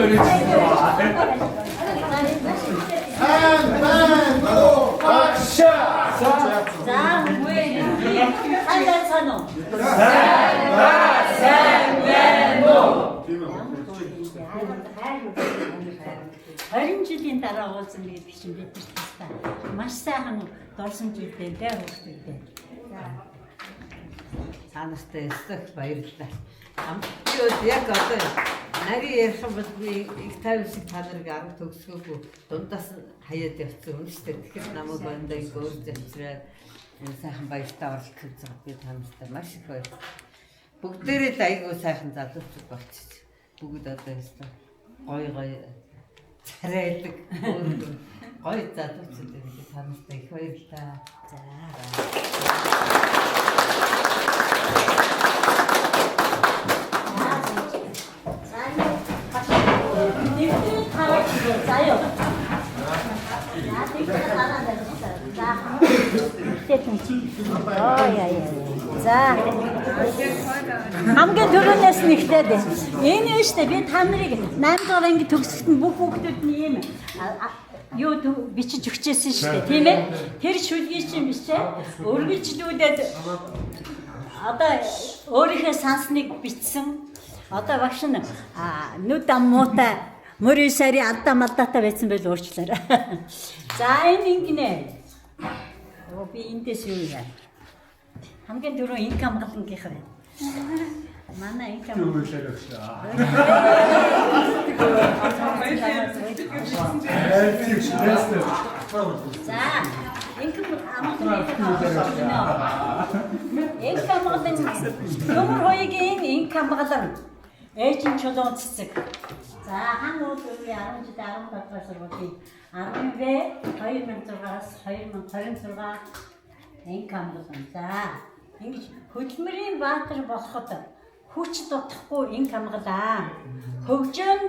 Böyle çiziyor. 자, 뭐해? 한잔 선호. Харин жилийн дараа уулзсан гэдэг чинь бид нар маш сайхан дорсон жилдээ дээр хөвгтэй. Та нартай өстөх баярлалаа. Амтгууд яг одоо нарийн ярих юм бол би их тайвшиг та нарыг арга төгсгөөгүй дундаас хаяад явцсан юм шүү дээ. Тэгэхээр намайг ондоо өөр зэвсрээ сайхан баяртай оролцож байгаа би та нартай маш их баярлалаа. Бүгдээрээ л айгүй сайхан залуучууд болчих. Бүгд одоо өстө гой царайдаг гой залуучууд гэдэг та нартай их баярлалаа. За. 자요. За. Хамгийн түрүүнээс нь ихтэй дээ. Энэ нь шүү дээ. Би та нарыг 8 дугаар анги төгсөлт нь бүх хүүхдүүд нь ийм юу бичиж өгчээсэн шүү дээ. Тийм ээ. Тэр шүлгийг чинь бичээ. Өргөжлүүлээд одоо өөрийнхөө сансныг бичсэн. Одоо багш нь нүд аммуутай мөрийн сари алдаа малдаатай байсан байл өөрчлөөрэй. За энэ ингэнэ. Би эндээс юу яа. Хамгийн түрүү инк хамгаалангийнх байна. Манай инк хамгаалал. За инк хамгаалал номер 2-гийн инк хамгаалал ээжийн чулуун цэцэг. За хан уулын 10 17 дахь сургуулийн 10В 2006-аас 2026 инк хамгаалал. За ингэж хөдөлмөрийн баатар болоход хүч дутахгүй инк хамгаалаа. Хөгжөөнд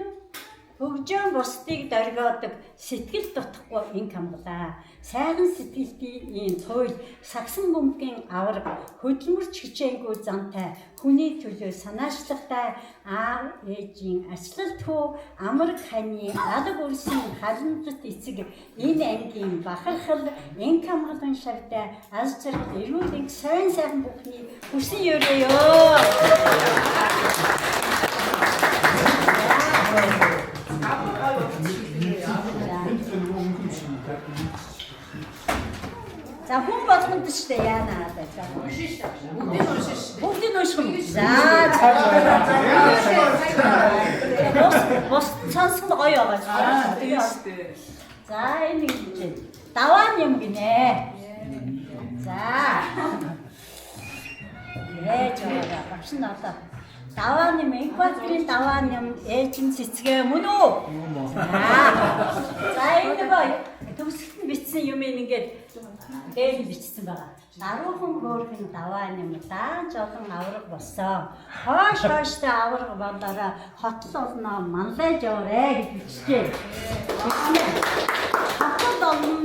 хөгжөөн бусдыг дөргиодог сэтгэл дутхгүй инк хамглаа. Сайхан сэтгэлдийн туйл сагсан бөмбөгийн аварга хөдөлмөрч хичээнгүй замтай хүний төлөө санаачлагтай аав ээжийн ачлалт хөө амраг ханы алга үлсэн халамжит эцэг энэ ангийн бахархал инк хамгаалan шавтай аз жаргал эрүүл сайн сайхан бүхний хүсэн өрөөё. За хүн болгонд ч дээ яана надад. Бүгдийг унших юм. За бос сонссон гоё байгаа. За энэ юм. Даваан юм гинэ. За. Жоо багш нь одоо даваан юм экваторын даваан юм ээжин цэцгээ мөн үү? За энэ гоё төгсөлт нь бичсэн юм ингээд дээр бичсэн байгаа. Даруухан хөөрхөн даваан юм даан жолон авраг болсон. Хойштой авраг болоороо хотл олноо манлайж яваарэ гэж бичжээ. Хотл олон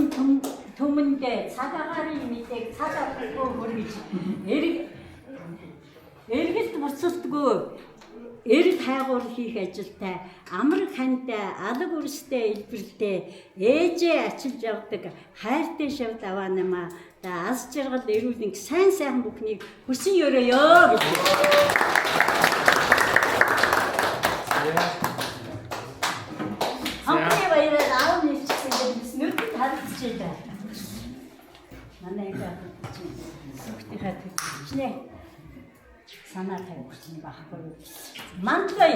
төмөндөө цаг агаарын мэдээг цаг авахгүй хөргөж эргэлт буцалтгүй эрг хайгуур хийх ажилтай амраг хантай алга өрстэй илбэртэй ээжээ ачилж явдаг хайртай шав даваа намаа да аз жаргал эрүүл сайн сайхан бүхнийг хүсэн өрөөё гэж. Хамтны баяраар аав нэрчсэн гэж нүдэнд харагдчихэ дээ. Манай их сүхтийнхаа төчнээ санаа тавьчихсан байхгүй. Мантлай.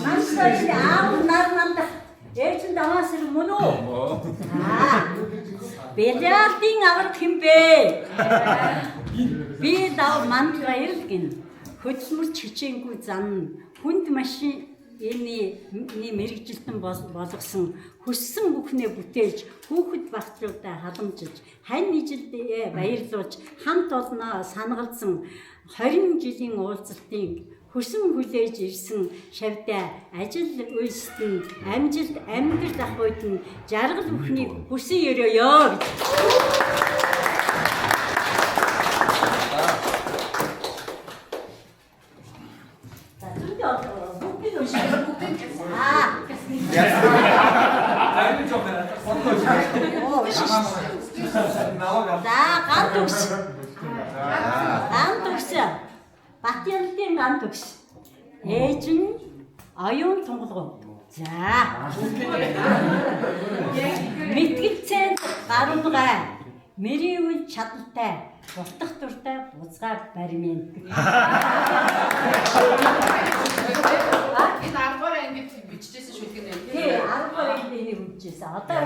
Мантлай аав нарманд ээжин даваас мөн үү? Бэлядын авраг хэмбэ. Би дав мантлай л гин. Хөдөлмөрч хичээнгүй зан хүнд машин энэ мэрэгжилтэн болгосон хүссэн бүхнээ бүтээж хүүхэд багтлуудаа халамжиж хань нийжилдээ баярлуулж хамт олноо санагалзсан 20 жилийн уулзалтын хүсэн хүлээж ирсэн шавьтай ажил үйлсэнд амжилт амьдрал ахуйд нь жаргал бүхнийг хүсэн өрөөё гэж. Гант өгс. Батялтын гант өгс. Ээж нь оюун тунгалгуу. За. Мэтгэцэн гаруйгаа мэрийвэл чадaltaй бултах дуртай буцгаа баримын. Энэ 10 дугаар ангид бичижсэн шүү дээ. Тий, 10 дугаар ангид энийг бичижсэн. Одоо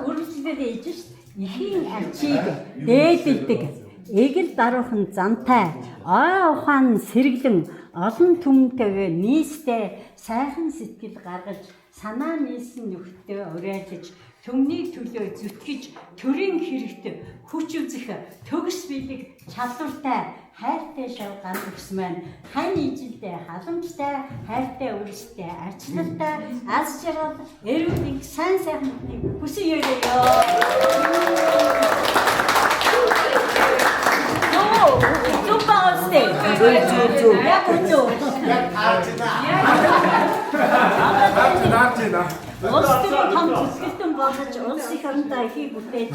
үргэлжлээд ээж шүү. Ихийн ачийг дээдэлдэг. Эгэл даруухан зантай, ой ухаан сэргэлэн олон түмэнтэйгээ нийстэй сайхан сэтгэл гаргаж санаа нийсэн нөхдөд уриалж төмний төлөө зүтгэж төрийн хэрэгт хүч үзэх төгс билег чадвартай хайртай шав ганц өгс маань хань ижилдээ халамжтай хайртай үрстэй арчлалтай аз жаргал эрүүл сайн сайхан хүсэн өрөөё. Улсын том төсөлтөн болгож улс их орондоо ихийг бүтээж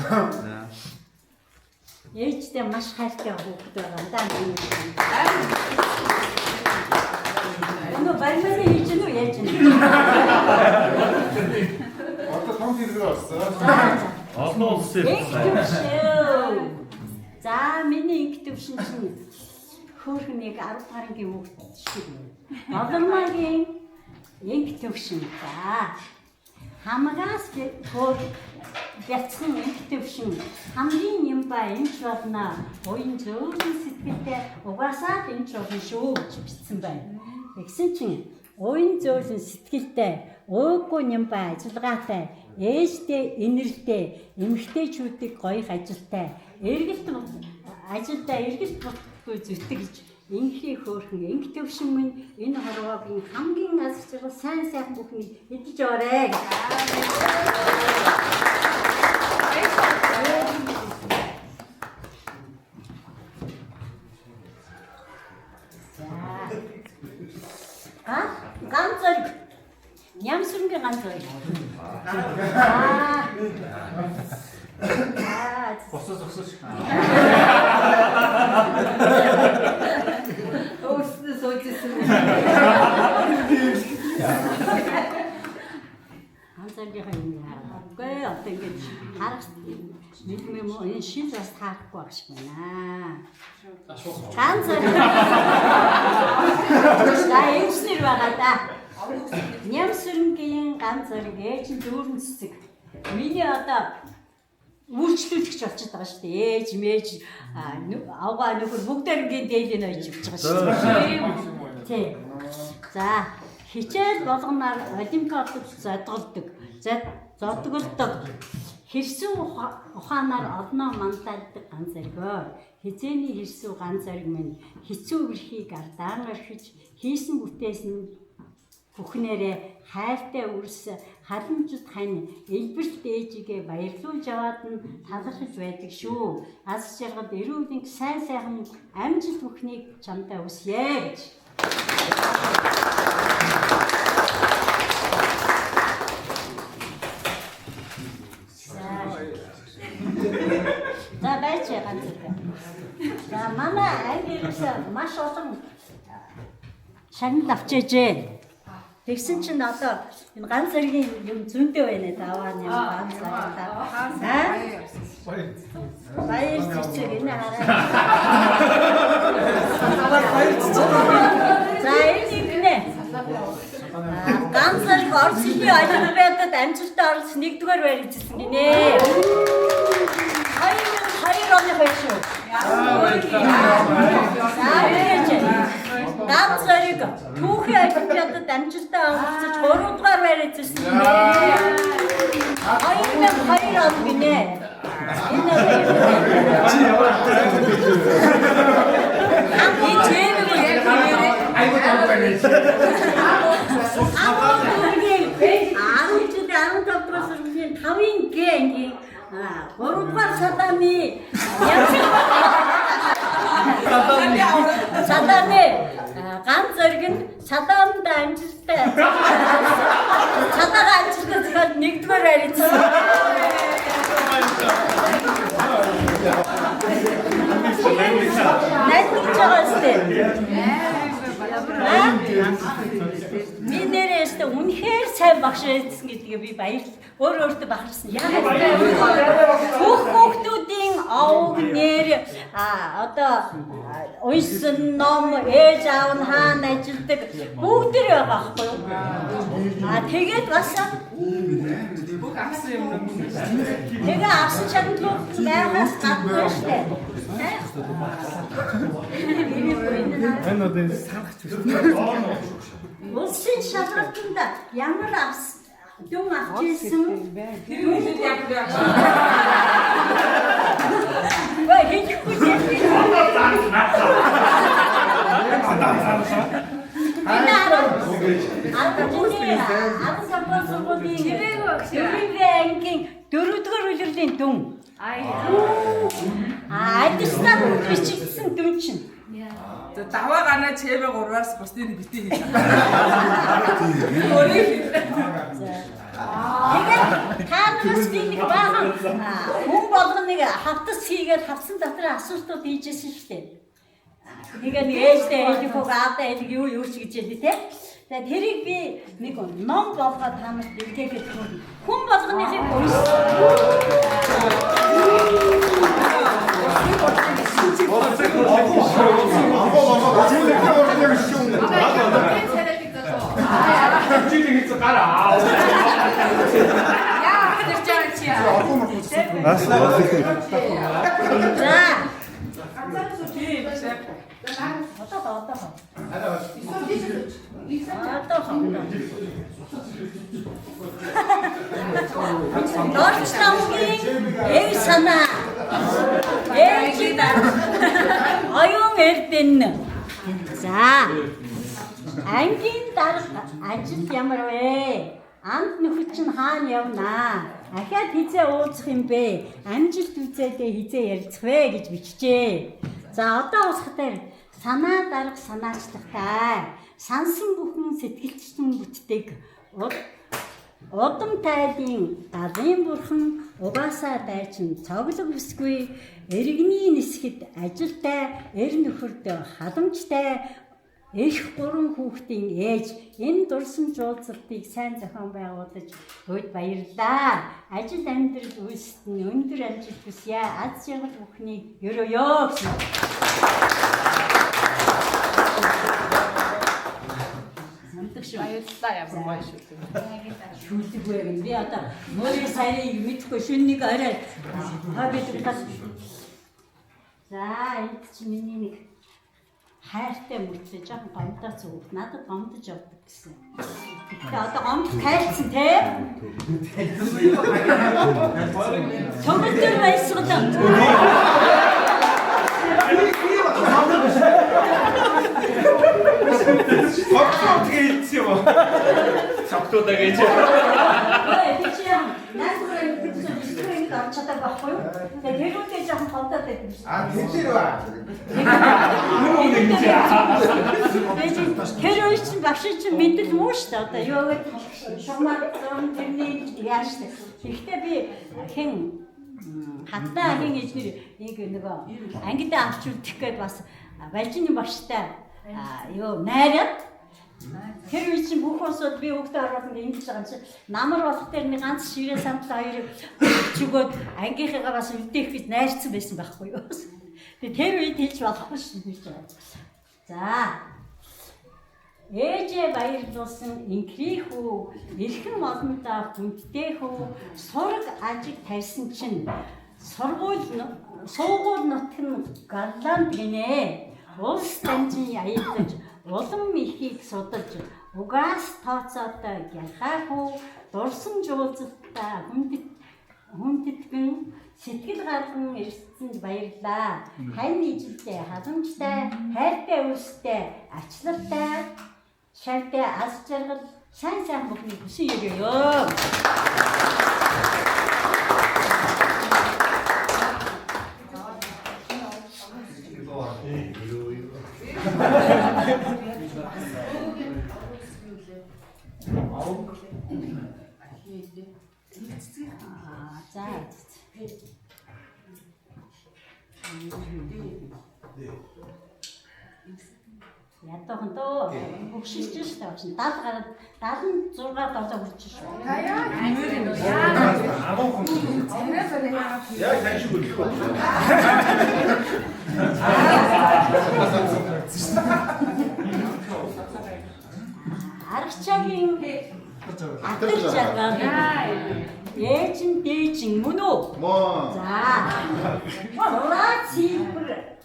ээжтэй маш хайртай хүүхэд байгаа даа. Энэ баримтны хийж нү яаж вэ? Одоо том хэрэг болсон. Олон улс ирсэн. За миний инх төвшин чинь хөөхнийг 10 гарангийн хүүхэд шиг байна. Олонмагийн инх төвшин за. Хамгаас хөөх бяцхан инх төвшин хамгийн юм ба эмч болно. Уян зөөлөн сэтгэлтэй угаасаа эмч болно шүү гэж бичсэн байна. Тэгсэн чинь уян зөөлөн сэтгэлтэй өөгүй юм ба ажиллагаатай ээжтэй инэртэй эмэгтэйчүүдийг гоёх ажилтай эргэлт ажилдаа эргэж болохгүй зүтгэж инхий хөөрхөн инх төвшин минь энэ хорвоогийн хамгийн аз жаргал сайн сайхан бүхнийг эдэж орой гэж. ганц зориг. Нямсрынгийн ганц зориг. Босоо зогсооч. Өөрснөө суужсэн. Ганц зоригийнхаа юм харахгүй. Одоо ингэж харах юм энэ шин бас таарахгүй байх шиг байна. Ганц зориг. Эвснэр байгаа да. Нямсрынгийн ганц зориг ээж нь дүүрэн цэцэг. Миний одоо үйлчлүүлэгч болчиход байгаа шүү дээ. Ээж, мэж, авгаа нөхөр бүгдээр ингээд дээлэн ойж явж байгаа шүү дээ. Тий. За, хичээл болгоноор олимпиадад зодголдог. Зодголдог. Хэрсүү ухаанаар олноо мандалдаг ганц зоригоо. Хизээний хэрсүү ганц зориг минь хэцүү өрхийг ардаан орхиж хийсэн бүтээс нь бүхнээрээ хайртай үрс халамжид хань элбэрт ээжигээ баярлуулж аваад нь талархаж байдаг шүү. Аз жаргал эрүүл сайн сайхан амжилт бүхнийг чамдаа хүсье гэж. За байж ганц. За манай ангиас маш олон шагнал авчижээ. Тэгсэн чинь одоо энэ ганц зэргийн юм зөндөө байна даваа юм ганц зэрэг. Баяр цэцэг энэ хараа. За энэ нэ. Ганц зэрэг Оросны олимпиадад амжилттай орсон 1-р байр эзэлсэн гинэ. 2002 оны байж шүү. Ганц зэрэг түүхийн олимпиадад амжилттай оролцож 3-р байр эзэлсэн гинэ. 2002 он гинэ. Энэ Саданы ганц зэрэг нь Садамд амжилттай. Садаага амжилттай зөвхөн 1-р байр эзэлсэн. Найдаж байгаа сте. Би нэрээсээ үнэхээр сайн багш байсан гэдгээ би баярлалаа. Өөртөө бахарсан. Яагаад бүх хүүхдүүдийн овг нэр одоо уйсан ном ээж аав нь хаана ажилладаг бүгд тэр байгаа байхгүй юу? Тэгээд бас бүх авсан юм. Тэгээ авсан чадлууд байгаас гадна штэ. Энэ одоо санах ч үгүй. Улсын шалгалтанд ямар дүн авч ирсэн? Тэрүүдэд яг яг. Бай хийхгүй дээ. Дөрөвдүгээр үлрэлийн дүн. Адилсан бичигдсэн дүн чинь. Даваа гарна чэвэ 3-аас бусдыг битээ хийж байгаа. Таанаас би нэг баахан хүн болгоныг хавтас хийгээд хавсан дотор асуултууд хийжсэн шүү дээ. Тэгээд нэг ээжтэй хэлэх үг аавтай хэлэх юу ч гэж хэлээ те. Тэгээд тэрийг би нэг ном болгоод таамаг бэлгээгээд хүн болгоныхыг уншсан. Норч намгийн эй санаа. Эй чи ярдэн. За. Ангийн дарга ажил ямар вэ? Амт нөхөд чинь хаана явнаа? Ахаад хизээ уулзах юм бэ? Амжилт үзээдээ хизээ ярилцах вэ гэж бичжээ. За одоо усхтаар санаа дарга санаачлагтай. Сансан бүхэн сэтгэлчтэн бүтдэг удам тайлын галын бурхан угаасаа дайчин цоглог бүсгүй эргний нисгэд ажилтай эр нөхөрд халамжтай их гурван хүүхдийн ээж энэ дурсан жуулцалтыг сайн зохион байгуулж бүгд баярлалаа. Ажил амьдрал үйлсэд өндөр амжилт хүсье. Аз жаргал бүхний ёроо гэсэн. Баярлалаа ямар гоё шүү. Шүлдэггүй юм. Би одоо мөрийн сарыг мэдхгүй шүннийг орой хабит тас. За энэ чи миний нэг хайртай мөртлөө жоохон гомдоо зүг. Надад гомдож явдаг гэсэн. Тэгээ одоо гомд тайлцсан те. Цогцол байсгалаа. 어떻게 있지요? 적도 되겠죠. 네, 그치요. 나는 그래서 스크린도 찾아 봤고요. 근데 대륙 때 좀 걷다 대고. 아, 대체로 와. Terörist багш чинь мэдлэмүү шүү дээ. Одоо юу гэдэг шугамар зам тэрний яаж дээ. Гэхдээ би хэн хатаа хэн эзнэр нэг нөгөө ангидаа авч үлдэх гээд бас балжины багштай юу найраад тэр үеийн бүх усууд би хүүхдээ ороод ингэ ингэж байгаа юм чи намар болох дээр нэг ганц ширээ самтаа хоёр чигөөд ангийнхыгаа бас үлдээх гэж найрцсан байсан байхгүй юу. Тэгээ тэр үед хийж болохгүй шүү гэж байна. За. Ээжээ баярлуулсан инкри хүү, эрхэн олондоо хүндтэй хүү, сураг ажиг тавьсан чинь суугуул нутг нь галланд гинэ. Улс дамжин аялдаж улам ихийг судалж угаас тооцоотой гялхайхүү дурсан жуулцалтаа хүндэтгэн сэтгэл гарган ирсэнд баярлаа. Хань ижилтэй, халамжтай, хайртай үйлстэй, ачлалтай, шавьтай, аз жаргал, сайн бүхний хүсэн өрөөё. За. Ятахан тоо өгшилж шүү дээ. 70 гараад 76 долоо хүрч шүү. 야, 다시 볼게요. Арчаагийн атар жаргал. Ээжин дээжин мөн үү? 뭐 За. Ораа сийбэр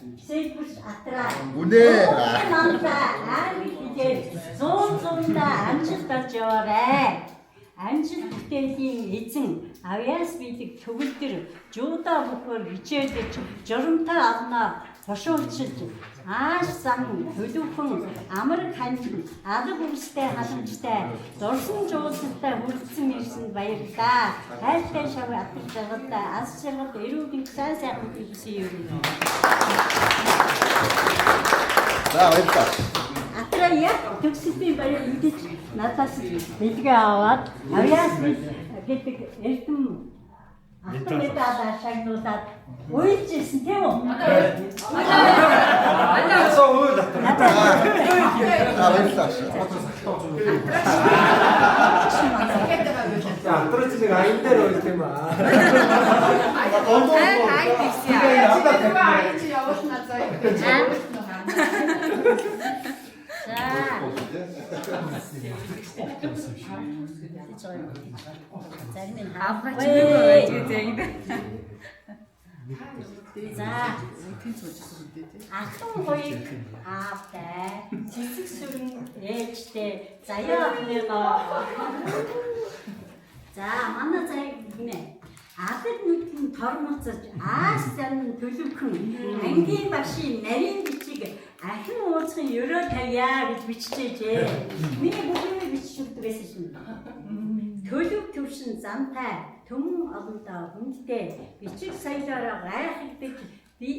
атраа. 문에 намтаа иdet 100-100-да амжилт олж яваарай. Амжилт бүтээлийн эзэн авьяас бидэг төгөлдөр жуудаа бүхөр хичээлж журамтай авнаа хошуулчилж ааш зам хөлөвхөн амар ханд алга үрстэй халамжтай дурсан жуулцтай хүрдсэн ирсэнд баярлалаа. Хайртай шав атар жаргалтай аз жаргал эрүүгийн сайн сайхан хэлсэн юм. 자, 어딨다. Атраа яг төгсөлтийн баяр мэдээж надаас бэлгээ аваад авьяас гэдэг эрдэм автомедаа шагнуулаад уйлжсэн тийм үү? 그래서 오늘 자, 어딨다. 야, 떨어지는 거 아닌데로 이렇게 막. За. Ахын хоёрыг аавтай, цэцэг сүрэн ээжтэй, заяа ахныгаа. За, манай заяа гинэ. Адад нүдэн тормоцож, аас зам төлөвхөн, ангийн багшийн нарийн бичиг ахин уулзахын ерөө тавья гэж биччихээ. Миний бүгд биччихдэг байсан шин. Төлөв төвшин замтай төмөн олондоо хүндтэй бичиг соёлоор гайхагдаж би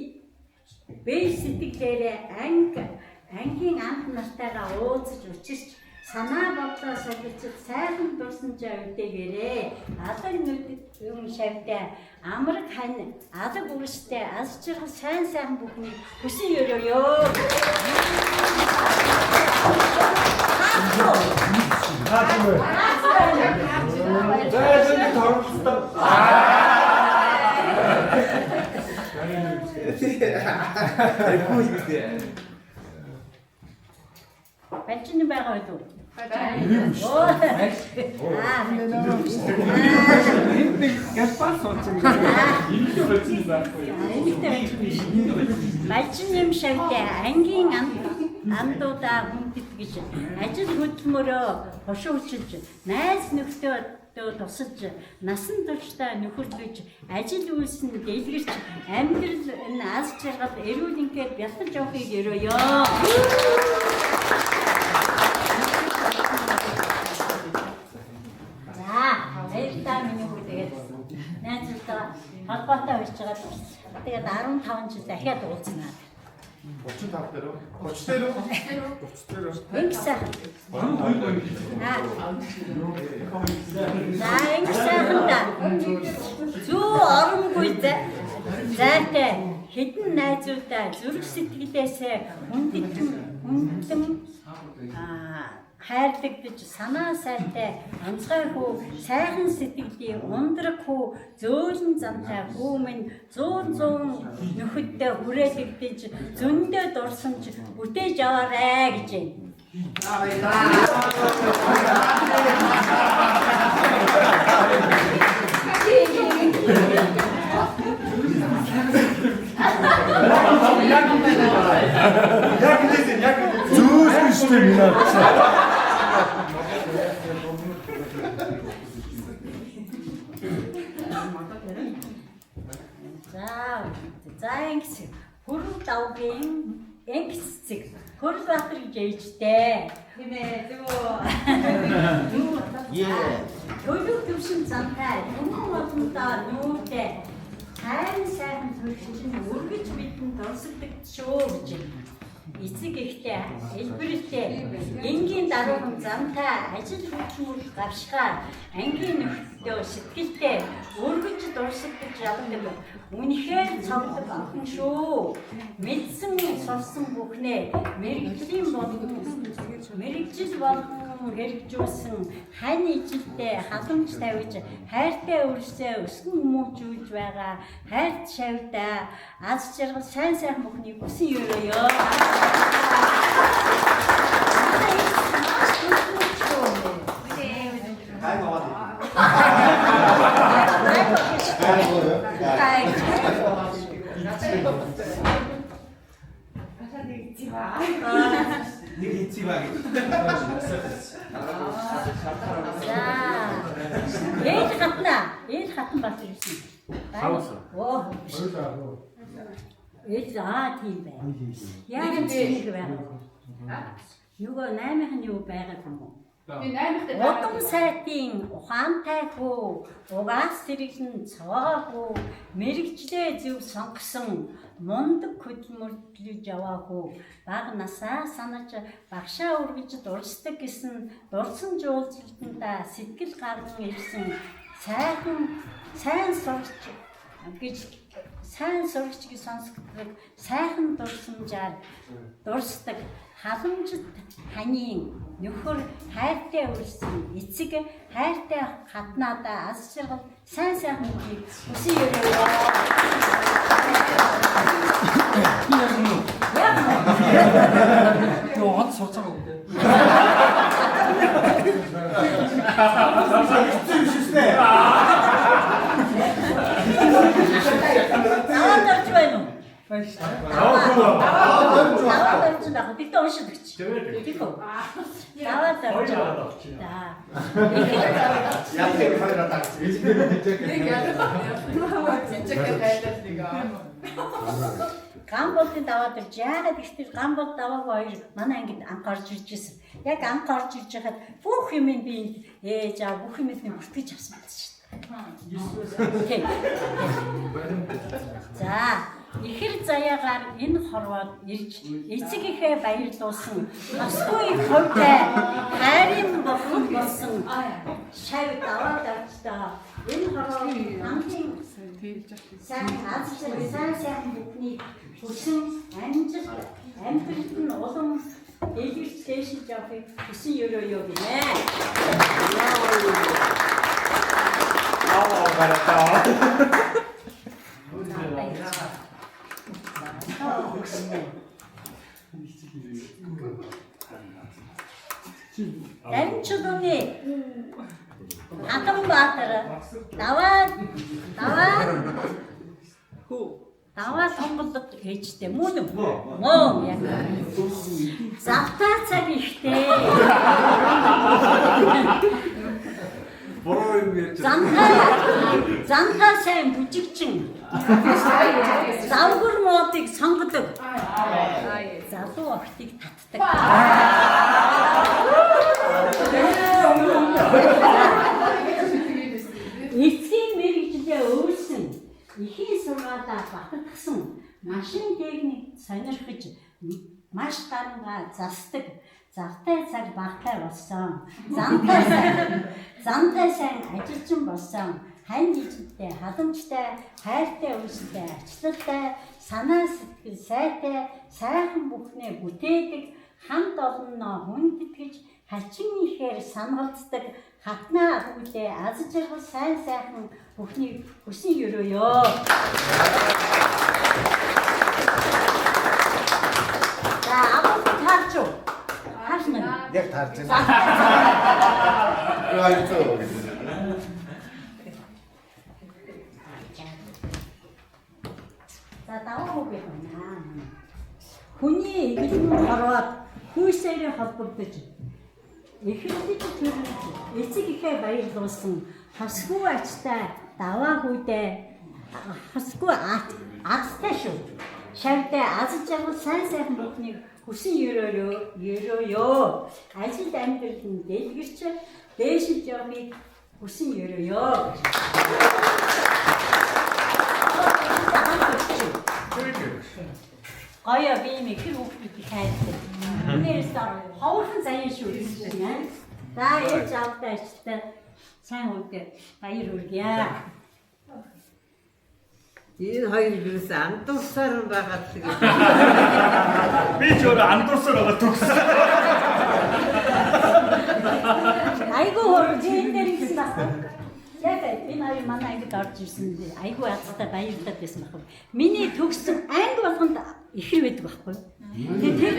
сэтгэлээрээ ангийн анх нартайгаа уулзаж учирч санаа бодлоо солилцож сайхан дурсан жавдэгээрээ алаг нүд юм шавтай амраг хань алаг үрстэй аз жаргал сайн бүхний хүсэн ёрёё. Бачны байгаа юу? Бачин юм шавьтай ангийн андуудаа хүндэт гэж ажил хөдөлмөрөө хошуучилж найз нөхдөд тусалж насан туршдаа нөхөрлөж ажил үйлсэнд дэлгэрч амьдрал энэ аз жаргал эрүүл ингээд бялтаж явахыг ерөөё. Баярлалаа миний хүү тэгээд найзуудаа холбоотой байж байгаа. Тэгээд 15 жил дахиад уулзнаа. 35 дээр үү? 30 дээр үү? 30 дээр үү? Ингэсэн. Ингэсэн. Зүү оромгүй зайтай хэдэн найзуудаа зүрх сэтгэлээсээ хүндэн хайрлагдаж санаа сайтай онцгой хүү сайхан сэтгэлийн ундраг хүү зөөлөн замтай хүү минь 100 нөхөддөө хүрээлэгдэж зөндөө дурсамж бүтээж аваарэ гэж За ингэсэн хөрөв давгийн ингэцэг Хөрөлбаатар гэж ээжтэй. Тийм ээ зүг. Төлөв төвшин замтай өмнө болондоо нүүртэй сайн төрчин үргэж бидэнд дурсагдаг шүү гэж. Эцэг ихтэй элбэртэй энгийн даруухан замтай ажил хөдөлмөр гавшгаа ангийн нөхдөд сэтгэлтэй өргөж дурсагдаж явдаг үнэхээр цогцол охин шүү. Мэдсэн сурсан бүхнээ мэрэгжил болгон хэрэгжүүлсэн хань ижилтэй халамж тавьж хайртай өрсөө өсгөн хүмүүжүүлж байгаа хайрт шавьдаа аз жаргал сайн бүхний бүсэн ёрёё. Ээж хатан бат ирсэн. Ээж тийм бай. Яг тийм байна. Нөгөө 8-ын юу байгаад юм уу? Удам сайтын ухаантай хөө угаас сэргэлэн цаагүй мэрэгчлээ зөв сонгосон мундаг хөдөлмөрлөж яваа хөө баг насаа санаж багшаа үргэж дурсдаг гэсэн дурсан жуулчлалтанда сэтгэл гарган ирсэн сайн сурагч гэж сонсогддог сайхан дурсамжаар дурсдаг халамжит ханийн нөхөр хайртай өрсөн эцэг хайртай хатнаадаа аз жаргал сайн бүхнийг хүсэн ёрёё. Юу хот сурцгаа үү? 나왔다지 마요. 나왔다지 나. 빅도 오시듯이. 빅도. 나왔다지. 나. 양쪽 카메라 딱. 진짜 진짜 Гамболтын даваад ирж яагаад ихтэй гамболт даваагүй хоёр манай ангид анх орж ирж байсан. Яг анх орж ирж хахад бүх юм би ээж аа бүх юм бүртгэж авсан байсан шүү дээ. За ихэр заяагаар энэ хорвоод ирж эцэг ихээ баярлуулсан асгүй ховтой хайрын бохом болсон шав даваад авчдаа энэ хорвоо хамгийн сайн сайн бүхний хүсэн амжилт амьдралд нь улам дэлгэрч дэшиж явахыг хүсэн ёо гинэ. Дамчудны Атамбаатар даваа сонголт ээжтэй мөн яг завтаа цаг ихтэй Занхаа сайн бүжигчин завгар модыг сонгодог залуу охтыг татдаг. Эцгийн мэргэжлээ өөрсөн ихийн сургаалаа батгсан машин техник сонирхож маш дарангаа засдаг. Завтай цаг багтай болсон. Зантай сайн ажилчин болсон. Хань ижтэй, халамжтай, хайртай үстэй, ачлалтай, санаа сэтгэл сайтай, сайхан бүхнээ бүтээдэг, хамт олонноо хүндэтгэж, хачин ихээр сангалцдаг, хатнаа хүүдээ аз жаргал сайхан бүхний хүсэн ёо. За абад таарч уу? Яг таарч байна. За даваа хүүгээ байна. Хүний эглэн хорвоод хүйсээрээ холбогдож эхлэлж төрөж эцэг ихээ баярлуулсан хасгүй ачтай даваа хүүдээ хасгүй азтай шүү. Шавтай аз жаргал сайхан бүхнийг хүсэн ёо. Ажил амьдрал нь дэлгэрч дээшиж явахыг хүсэн ёо. Гая би ихэр хүүхдүүдийг хайртай. Энээс ховхон заяа шүү гэсэн. За ээж аавтай ажилтай сайн үгүй баяр хүргье. Энэ хоёр юус андуурсаар байгаа шиг. Би ч өөрөө андуурсаар байгаа төгсөн. Айгу хөржин дээр гэсэн байна. Яг энэ хоёр манай ангид орж ирсэн. Айгу азтай баярлалаа гэсэн байна. Миний төгсөн анги болгонд ихэр байдаг байхгүй. Тэгээд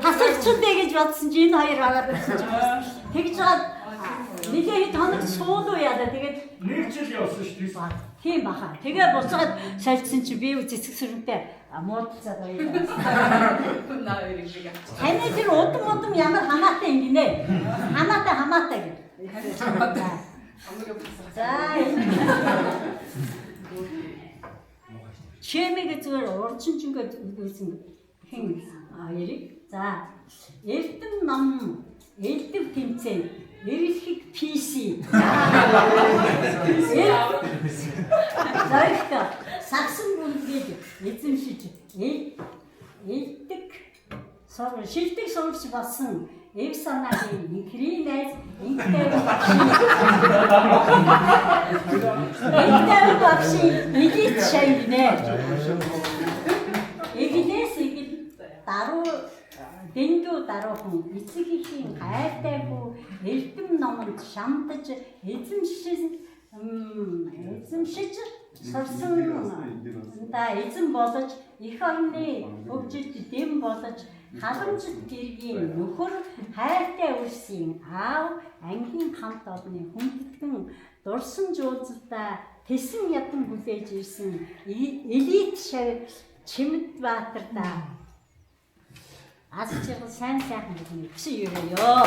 тасалчдээ гэж бодсон чи энэ хоёр ороод ирсэн чинь. Тэгж жаад нэгэн тоног суулуу яа. Тэгээд Нэг жил явсан шүү дээ. тийм баха. Тэгээ буцаад сольцсон чи би цэцэг сүрэнтэй муудалцаад баярлалаа. Таны тэр удам ямар хамаатай юм гинэ. Хамаатай гэх. За. Чемиг зүгээр урдчинчингөө үлдсэн хэн яриг. За. Эрдэм ном, элдв тэмцээн, эрэлхийг PC. Зайта сагсан бүлгийг эзэмшиж элдэг шилдэг сурч болсон эв санаагийн инхрийн найз инхтэй багшийн элит шавнэ. Эгнээс даруу дэндүү даруухан эцэг ихийн хайртай хүү эрдэм номонд шамдаж эзэмшиж сурсан эзэн болж их орны хөгжилд дэм болж халамжит гэргийн нөхөр хайртай үлсийн аав ангийн хамт олонны хүндэтгэн дурсан жуулзалтаа тэсэн ядан хүлээж ирсэн элит шав Чимэдбаатарда аз жаргал сайхан бүхэн өгсөн ёо.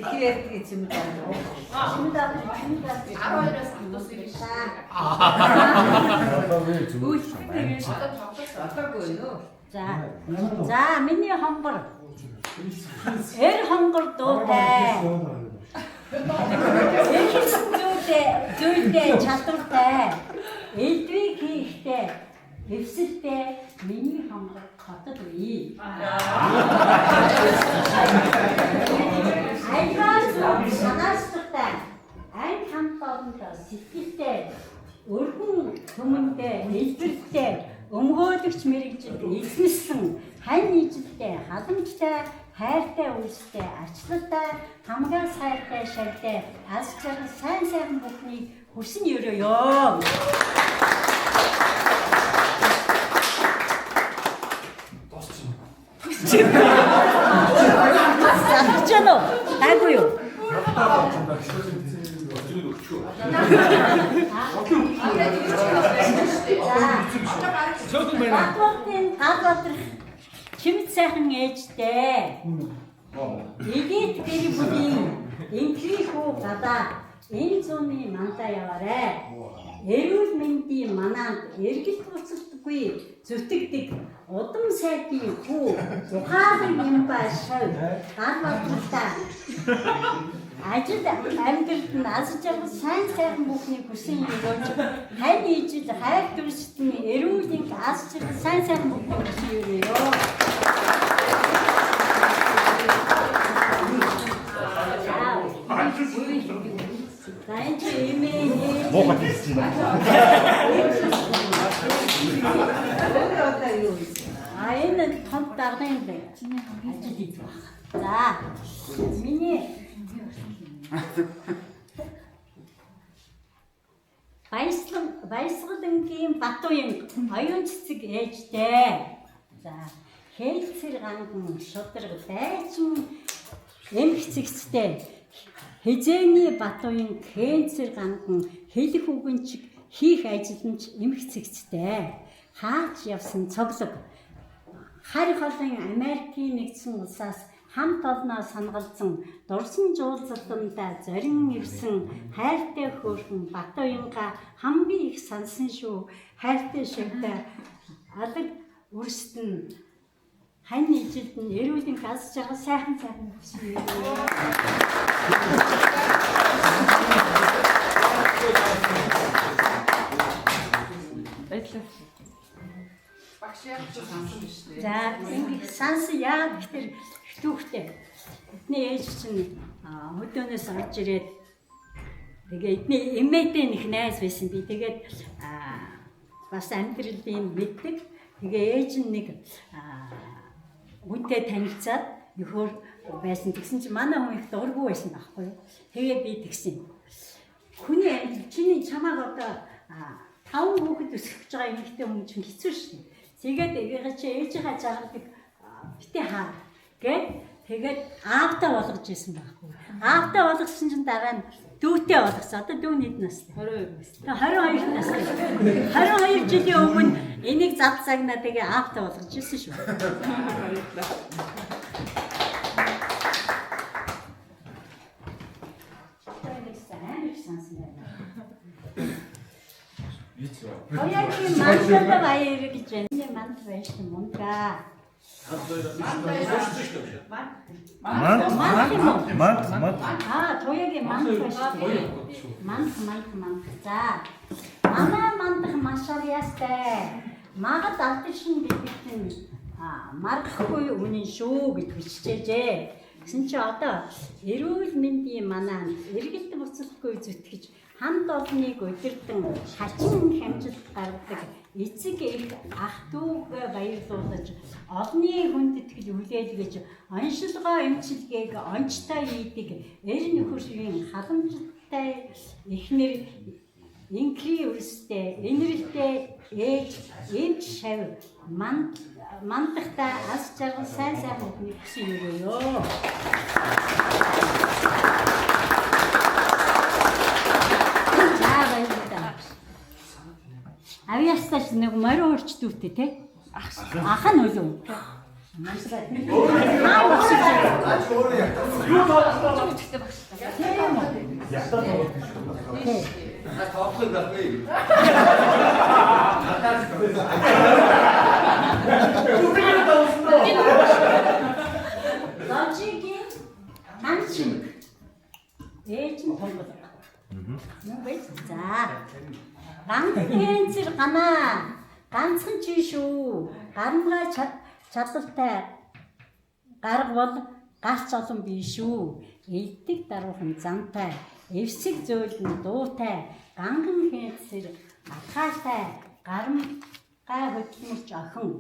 ихээр гэж юм даа. За миний хонгор. Эр хонгор дуутай. Зүйтэй чадвартай. Элдвийг хийхдээ эвсэлтэй миний хонгор хотод үе. Айлгаас санаастай. Айн хамт олонтой сэтгэлтэй. Өргөн хүмүүнтэй, элбэртэй, өмгөөлөгч мэрэгжилд эзэмсэн хань нийжилтэй, халамжтай, хайртай үйлстэй, арчлалтай, хамгаал сайртай, шагтай, алс жаргал сайн сайхан бүхнийг хүсэн өрөөё. Санчано таагүй юу? Таалбар чимд сайхан ээжтэй. Эдит гэр бүлийн инхрихүү гадаа энэ зүүнний мандаа яваарэ. Эрүүл мэндийн манаанд эргэлт буцалтгүй зүтгэдэг удам сайдын хүү ухаалаг юм ба шав таалбартаа ажил амьдралд нь аз жаргал сайн сайхан бүхний хүсэн өрөөж хань ижил хайр дүрсний эрүүлийн аз жаргал сайн сайхан бүхний хүсэн өрөөё. Тань имээ 뭐가 됐지? энэ том даргын ажил хийж байна. За миний Баясгалангийн Батуян оюун цэцэг ээжтэй. За хэлцэр ганган шудраг дайчин эмх цэгцтэй. Хизээний Батуян хэнцэр ганган хэлэх үгэнчиг хийх ажилнч эмх цэгцтэй. Хаач явсан цоглог. Харь холын Америкийн нэгдсэн улсаас хамт олноо сангалзан дурсан жуулзалтандаа зорин ирсэн хайртай хөөрхөн Батуянга хамгийн их сансан шүү. Хайртай шивтэй алаг үрстэн хань ижилд нь эрүүлийн аз жаргал сайхан сайхан хүсье. За ингэ санс яг тэр хүүхдээ эдний ээж чинь хөдөөнөөс орж ирээд тэгээ эдний эмээтэй нэг найз байсан би тэгээд бас амьдралын мэддэг тэгээ ээж нь нэг үнтэй танилцаад нөхөр байсан тэгсэн чинь манай хүн их дургүй байсан байхгүй юу тэгээ би тэгсэн хүний амьдрал чиний чамааг одоо 5 хүүхэд өсгөж байгаа эмэгтэй хүн чинь хэцүү шүү дээ. Тэгээд эвгээ чи ээжийнхаа жагалдаг битээ хаа гэ тэгээд аавтаа болгож ирсэн байхгүй. Аавтаа болгосон чинь дараа нь дүүтэй болгосон. Одоо дүү нийт настай. 22 настай. 22 жилийн өмнө энийг зад цагнаа тэгээ аавтаа болгож ирсэн шүү. Оягийн мандалаа баяр гэж байна. Энэ манд байж мунга. Манд. Тоягийн манд байж. Манд. За. Манай мандах машариастай. Магад алдшин бидгтэн маргахгүй үнэн шүү гэж биччихжээ. Гэсэн чи одоо эрүүл мэндийн манаа эргэлт буцалтгүй зүтгэж хамт олныг удирдан хачин хямжилт гаргадаг эцэг их ах дүүг баярлуулж олны хүндэтгэл үлээлгэж оншилгоо эмчилгээг онцтой ийдэг эр нөхөрийн халамжтай эхнэр инкри үрстэй энэрэлтэй ээж эмч шав мандахтай аз жаргал сайн сайхан хүсье өрөөё. Авьяасташ нэг морин урч дүүтэй те. Ах нь үлээ. 아주 오래 약간. 덮는다 거의. 나중에 남친 애친 동거다. 자, 랑팬츠를 가나 ганцхан чи шүү. Гарамгаа чадaltaй гарга бол гарч олон бий шүү. Элдэг даруухан зантай, эвсэг зөөлн дуутай, ганган хээсэр атгаатай, гарамгаа хөдлөмж охин.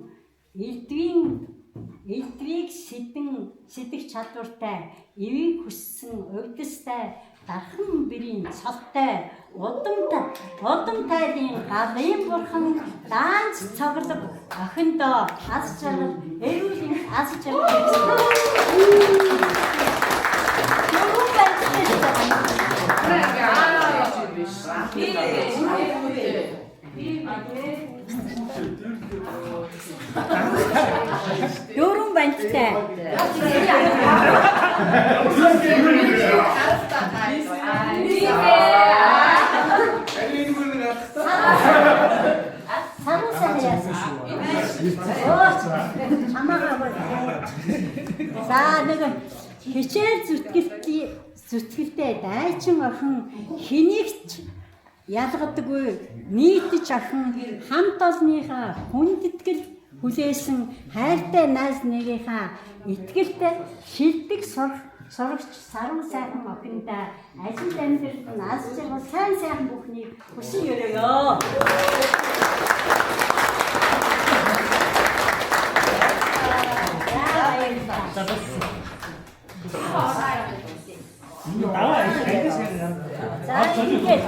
Элдвийг сэтэх чадвартай, эвийг хүссэн увдастай, дархан бэрийн цолтой, удам тайлын галын бурхан даанч цоглог охиндоо аз жаргал эрүүлийн аз жаргал 요런 반지대 За нэг хичээл зүтгэлтэй дайчин охин хэнийг ч ялгадаггүй нийтж охин хамт олонныхаа хүндэтгэл хүлээсэн хайртай найз нэрийнхаа итгэлтэй шилдэг сурагч саруу сайхан охиндаа ажил амьдралд нь аз жаргал сайн бүхнийг хүсэн өрөөё. За ингээд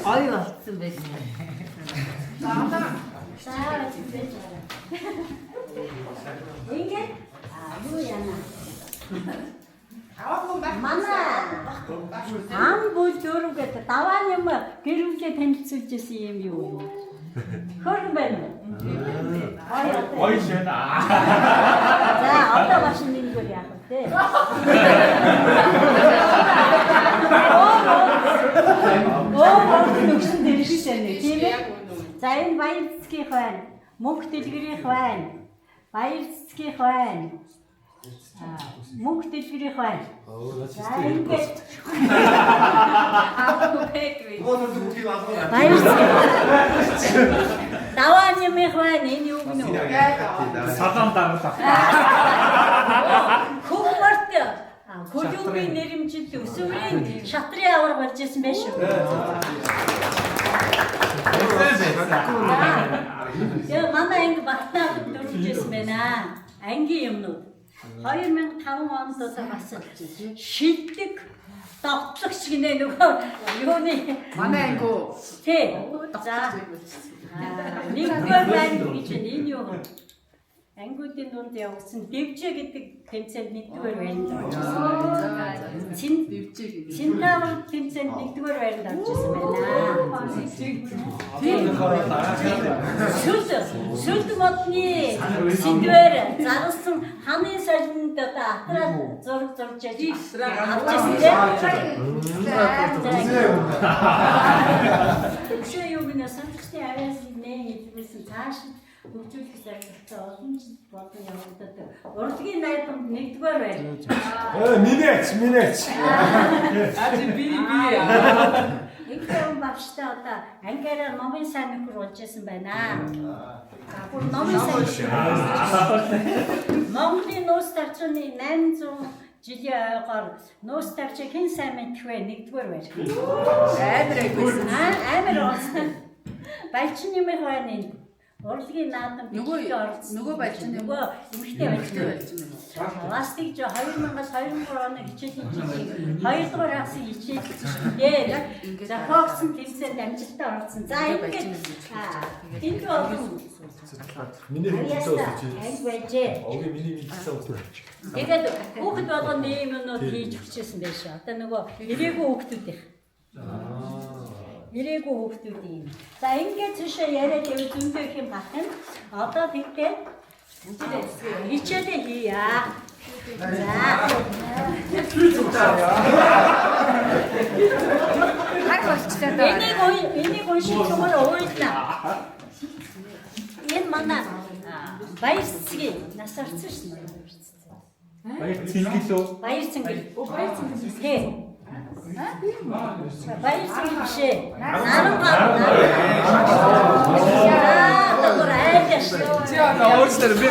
Ой болсон байж. ингээд юу яана. Манай ам бүлдөрөг даваа юм гэрүүлээ танилцуулж ирсэн юм юу юм. Хөрн байна. Ой шэн. За одоо машин нэггээр яах вэ? Нүгсэн дэршсэн нэг тийм ээ. За энэ баярцгийнх байна. Мөнх дэлгэрийнх байна. Баярцгийнх байна. Мөнх дэлгэрийнх байна. За ингээд даваа нэмэх байна. Энэ юу гэнэ? Садан даралах. Хөвмөрт хөлөгийн нэрэмжид өсвөрийн шатрын авар болж ирсэн байх шүү. Тэгээ манай анги багтаа дөрвжсэн байна. Ангийн юмнууд 2005 онд бас шилдэг догтлох шиг нэ нөгөө юуны манай ангиу тий. За нэгдүгээр байна гэж энэ юу ангиудын дунд явуулсан дэвжээ гэдэг тэмцээнд нэгдүгээр байранд орчихсон. Синтавар тэмцээнд нэгдүгээр байранд орчихсон байна. Сүлд модны сэдвээр зарласан ханы солинд одоо атраад зураг зурж авчихсан тийм. Тэгшээ юу гэнэ санчны авиас нэ хэлсэн цааш хөгжүүлэх зорилготой олон жил болон явагдаад урлагийн найдамд нэгдүгээр байна. Минеч. Игтэй багштай одоо ангиараа номын сайн нөхөр болж байсан байна. Номын сайн Монголын нууц тавчны 800 жилийн ойгоор нууц тавчиг хэн сайн мэдэх вэ? Нэгдүгээр байна. Амар олсон. Балчин юм байна энэ. Урлагийн наадам нөгөө балчин нөгөө эмхтэй балчин. Ластик жоо 2000-2003 оны хичээлийн жилийн 2 дугаар хагасыг хичээлж дээ. За фоксын тэмцээнд амжилттай орсон. За ингээд энэ бол Миний анги байжээ. миний хэлсэн. Тэгээд хүүхэд болгоны юмнууд хийж өчсөн байж. Одоо нөгөө ирээгүй хүүхдүүдийнх. Ирээгүй хүүхдүүд юм. За ингээд цаашаа яриад явж зөндөө их юм бах юм. Одоо тэгтээ Хичээлээ хийя. За. Энийг уншиж чамаар уйлнаа. Энэ манай баяр цэцгийн нас орсон шин. Баяр цэнгэл үү? Баяр цэнгэл. Тий. Баяр цэнгэл биш ээ. Нарангар. Тагур айлш. Чи одоо өөрсдөө би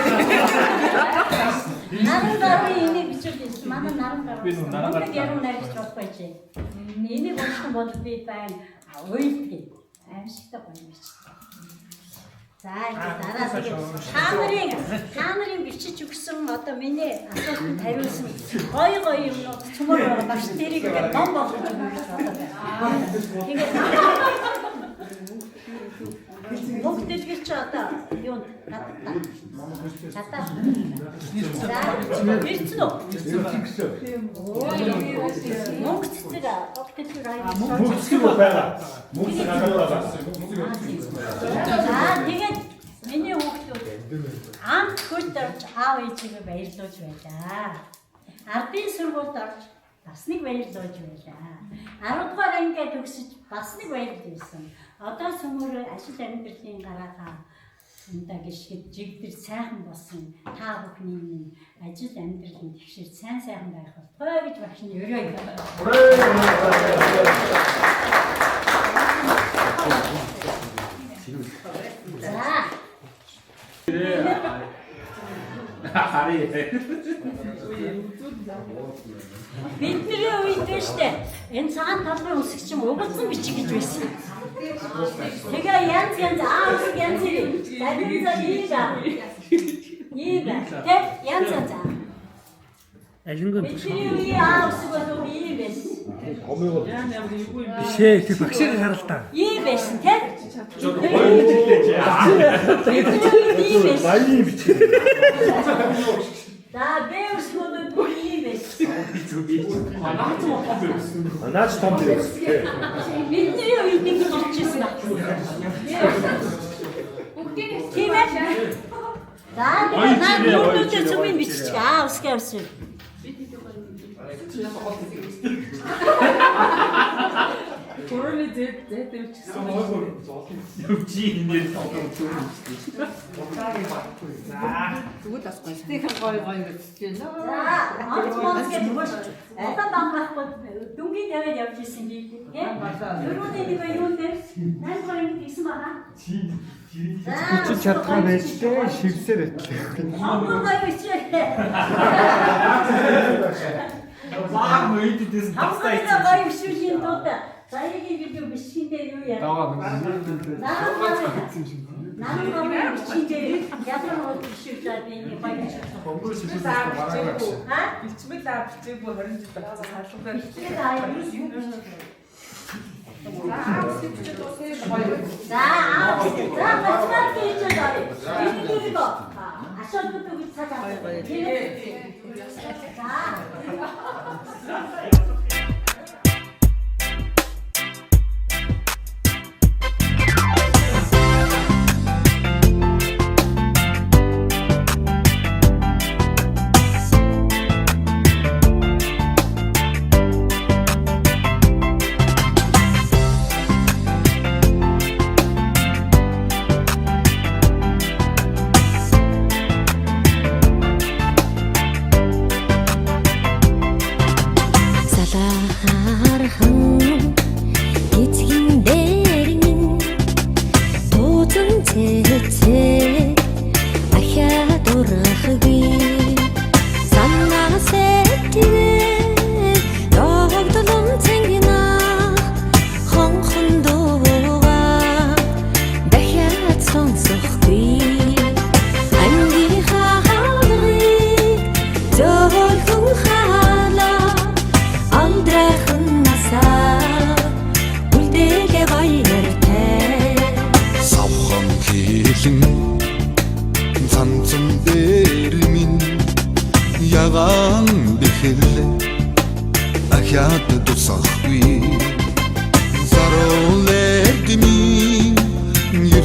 Нарангарын энийг бичүүлсэн. Манай нарангар. Нарангар яруу найрч болохгүй чи. Энийг унших бол би байна. Уйлдгийг. Аимшигтай гоё бичсэн. За энэ дараа та нарын бичиж өгсөн одоо миний асуултанд хариулсан гоё юмнууд цөмөр байгаа багш тэрийг ингээд ном болгож өгөх одоо. Тэгээд бүгд дэлгэрч одоо юу надад. Чатаа. Ирсэн үү? Мөнгө цэцэг октодор Мөнгөсгөө байгаа. Мөнгөсгөө байгаа. Тэгээд миний хүүхдүүд амт хөлд орж аав ээжигээ баярлуулж байлаа. Ардын сургуульд орж бас нэг баярлуулж байлаа. 10 дугаар ангиа төгсөж бас нэг баярлуулсан. Одоо сүмөр ажил амьдралын гараагаа энэ гიშгэд жигдэр сайхан болсон та бүхний минь ажил амьдралын тэгшэр сайн байх болтугай гэж багшны өрөөг. За. Бидний үед штэ энэ цагаан талбай үсгч юм угдсан бичих гэж байсан. Тэгээ янз аавс янз ийба тэ янз Ажингүй бидний аавс бол ийм байсан. биш ээ. Тэр багшийг харал та. Ийм байсан тэ. Баян бичиг. За бэвс бол ийм байсан. Наач том бэвс. Бидний үед ингэж бичсэн байна. Тийм ээ. За наа нүдтэй цүмэн бичиж аавсгаа авсан. Король зэт бичсэн. Юучи нэр тоглоом зүг. Тэгвэл бас гостыг гоё гэж За, онцгой гэж бош. Одоо бамбахгүй дүнгийн тавиад явж ирсэн би. Тийм. Өрөөний нэг юу дээр 8 дугаар ингэ гисэн байгаа. Хүчил чадхаа байж тээ шивсээр байтлаа. Хамгай бичээ. Баг мөйдөс Хамгай гоё бишүүлийн дууд. Саягийн видео бишгиндээ юу яа. Нарангар бичиндээ ядраа бишүүлж байгаа энэ гоё бишүүлсэн. Бичмэл аа бичээгүй 20 жил болсон салбар. Тэгээд аа юу За, бацмаар хийж байгаа. Энэ юу ашаалт өгч цагаа. За.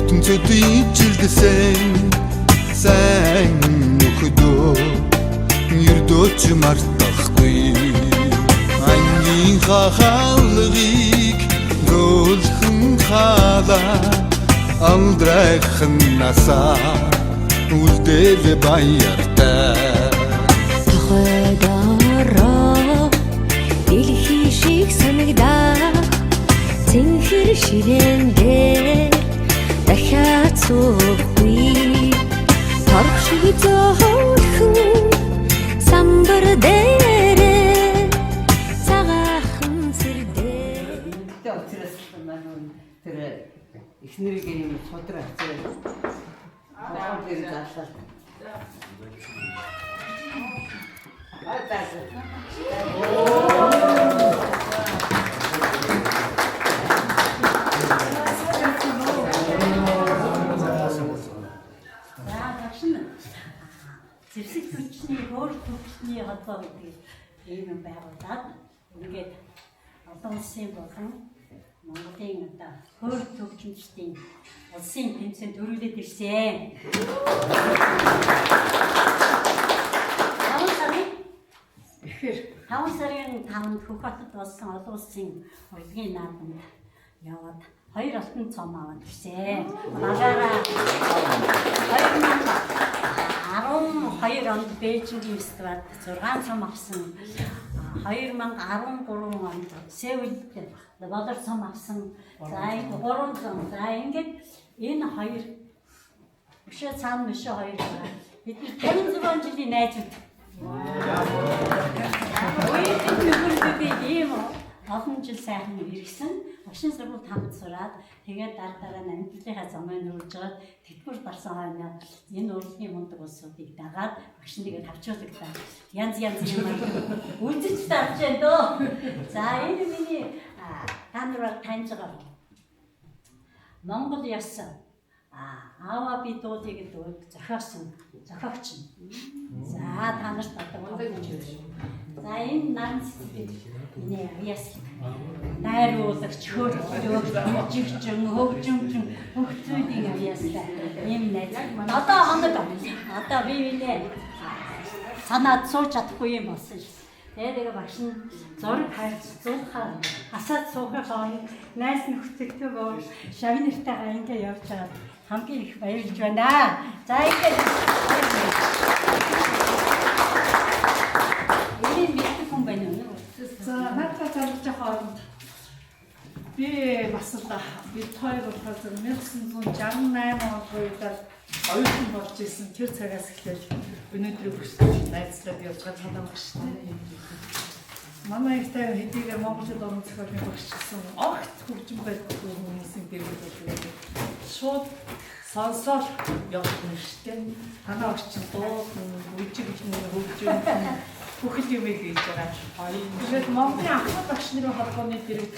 ертөнцөд ижил дэсэн сайн мөнхдөө ердөөч мартахгүй ангийн хаалгыг зөөлхөн халаа амдрайхан насаа үлдэл баяртай тохойдороо дэлхий шиг санагдаа цэнхэр ширээн дээр дахиад суухгүй торх шиг зөөлхөн самбар дээрээ цагаахан сэрдээ Тэ учраас манай тэр эхнэрийн юм содроо хацаа. Аа тэр заалаа. Зэвсэг төвчний өөр төвчний холбоо гэдэг ийм байгууллаад ингээд олон улсын болон Монголын одоо өөр төвчмчдийн улсын тэмцээнд төрүүлээд ирсэн. 5 сарын 5-нд Хөхөтөд болсон олон улсын урлагийн наадамд яваад 2 алтан цом аваад ирсэн. Багаараа 2012 онд Бээжингийн фестивальд 6 цом авсан. 2013 онд Сеулд болор цом авсан. За энэ 3 цом. За ингээд энэ хоёр өшөө цаана өшөө хоёр байна. Бид 56 жилийн найзууд. Үеийн ийм олон жил сайхан иргсэн. Багшийн сургуульд хамт сураад тэгээд дараа нь амьдралынхаа замыг нүүрж жаад тэтгэвэр барсан хойно энэ урлагийн мундаг улсуудыг дагаад багш нэгээ тавчуулагдлаа. Янз юм үзэж тавьж байна дөө. За энэ миний танараар таньж байгаа Монгол яс аава би дуудыг зохиосон зохиогч нь. За та нарт одоо за энэ нан нэ яс найруулагч хөрөлдөг жигжин хөгжимчин хөгцүүдийн ястай ийм найз. Одоо хоног одоо би нэ санаад сууж чадахгүй юм болсон шүү. Тэгээд багш нь зураг хайж зуухаар хасаад суухын хооронд найз нөхдөдөө боо шавныртайгаа ингээ явж байгаа хамгийн их баярлж байна. За ингээд энэ мэдээ хүн байна уу? За надад залж хооронд би бас л би хоёр болохоор 1968 онд хоёулаа оюутан болж исэн тэр цагаас эхлээд өнөөдрийг хүсэж найзлаад явж байгаа цаадаа багш шүү. Манай ихтэй хэдийгээр Монголд орон зохиолын багш гэсэн огт хөгжим байдаг хүмүүсийн дэргэд шууд сонсоод явах юм шүү дээ. Танаа багш чинь дуу, үжиг хөгжим бүхэл юм хийж байгаа. Тэгээд Монголын ахмад багш нарын холбооны дэргэд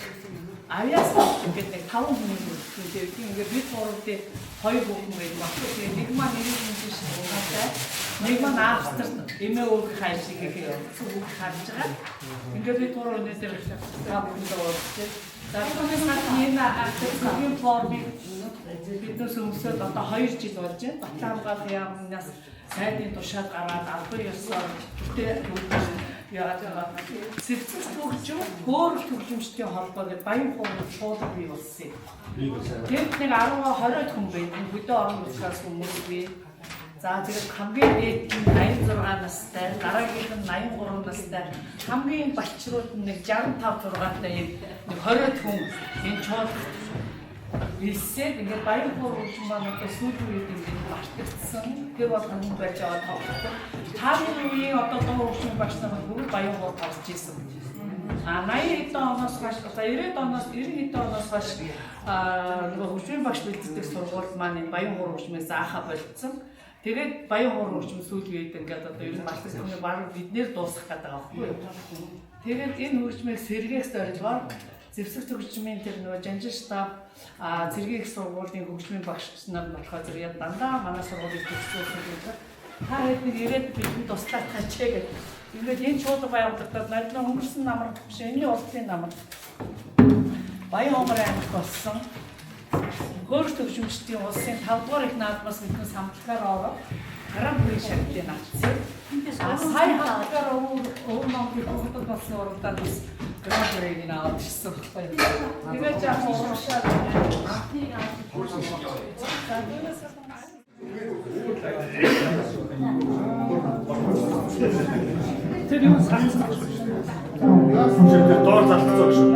авьяас гэдэг 5 хүний үлдээдэг. Ингээд бид гуравдээ 2 хүүхэн байдаг. Тэгээд нэг маань нэрийн шиг угаасаа нэг маань Австрид эмээ өвгөх хайшиг хийх зүг харж байгаа. Ингээд бид гурав өнөөдөр гавханд орсон. За түүнээс гадна энэ акцийн формыг биднээс өмсөд одоо 2 жил болж байна. Батламгал яамнаас сайдын тушаад гараад албан ёсоор бүтээ яагаад байгаа цэцэг хөгжим хөөр хөгжимчдийн холбоо гэдэг баян хуурын шууд бий болсон юм. Тэнд нэг 10-20 хүн байдаг. Хөдөө орон нутгаас хүмүүс бий. За тэгээд хамгийн дээд нь 86 настай, дараагийнх нь 83 настай, хамгийн балчрууд нь нэг 65 6-тай юм 20 хүн энэ чууд Висэд ингээд баян хуур хөгжим маань одоо сүүлийн үед ингээд артагдсан. Тэр бол хамгийн байж байгаа тоглолт. Таарын үеийн одоо дуу хөгжим багш нар бүгд баян хуур тоглож ирсэн. 80 оноос хойш одоо 90 оноос 90 оноос хойш нөгөө хөгжмийн багш бэлддэг сургууль маань энэ баян хуур хөгжмөөс заахаа болцсон. Тэгээд баян хуур хөгжим сүүлийн үед ингээд одоо ер нь балчрын өмнө баг биднэр дуусгах гэдэг байгаа байхгүй юу. Тэгээд энэ хөгжмийг сэргээх зорилгоор зэвсэг хөгжмийн тэр нөгөө жанжин штаб зэргийн их сургуулийн хөгжмийн багш нар болохоор зэрэг дандаа манай сургуулийг төгсгөөсөн гэдэг. Та хэд ирээд бидний туслах тачээ гэдэг. Ингээд энэ чуулга байгуулагдаад наадмын өнгөрсөн намар биш энэ уртлын намар баян хонгор аймаг болсон. Хөөр төгжмчдийн улсын 5 дугаар их наадмаас биднээс хамтлагаар ороод Гран При шагналтын авсан. Сая хатгаар өвөр Монголын хөгжил болсон уралдаанд бас Гран Приг нь аваад ирсэн байхгүй. Тэгээд яг ууршаад тэр юу санагдсан. Доор залцсан шүү.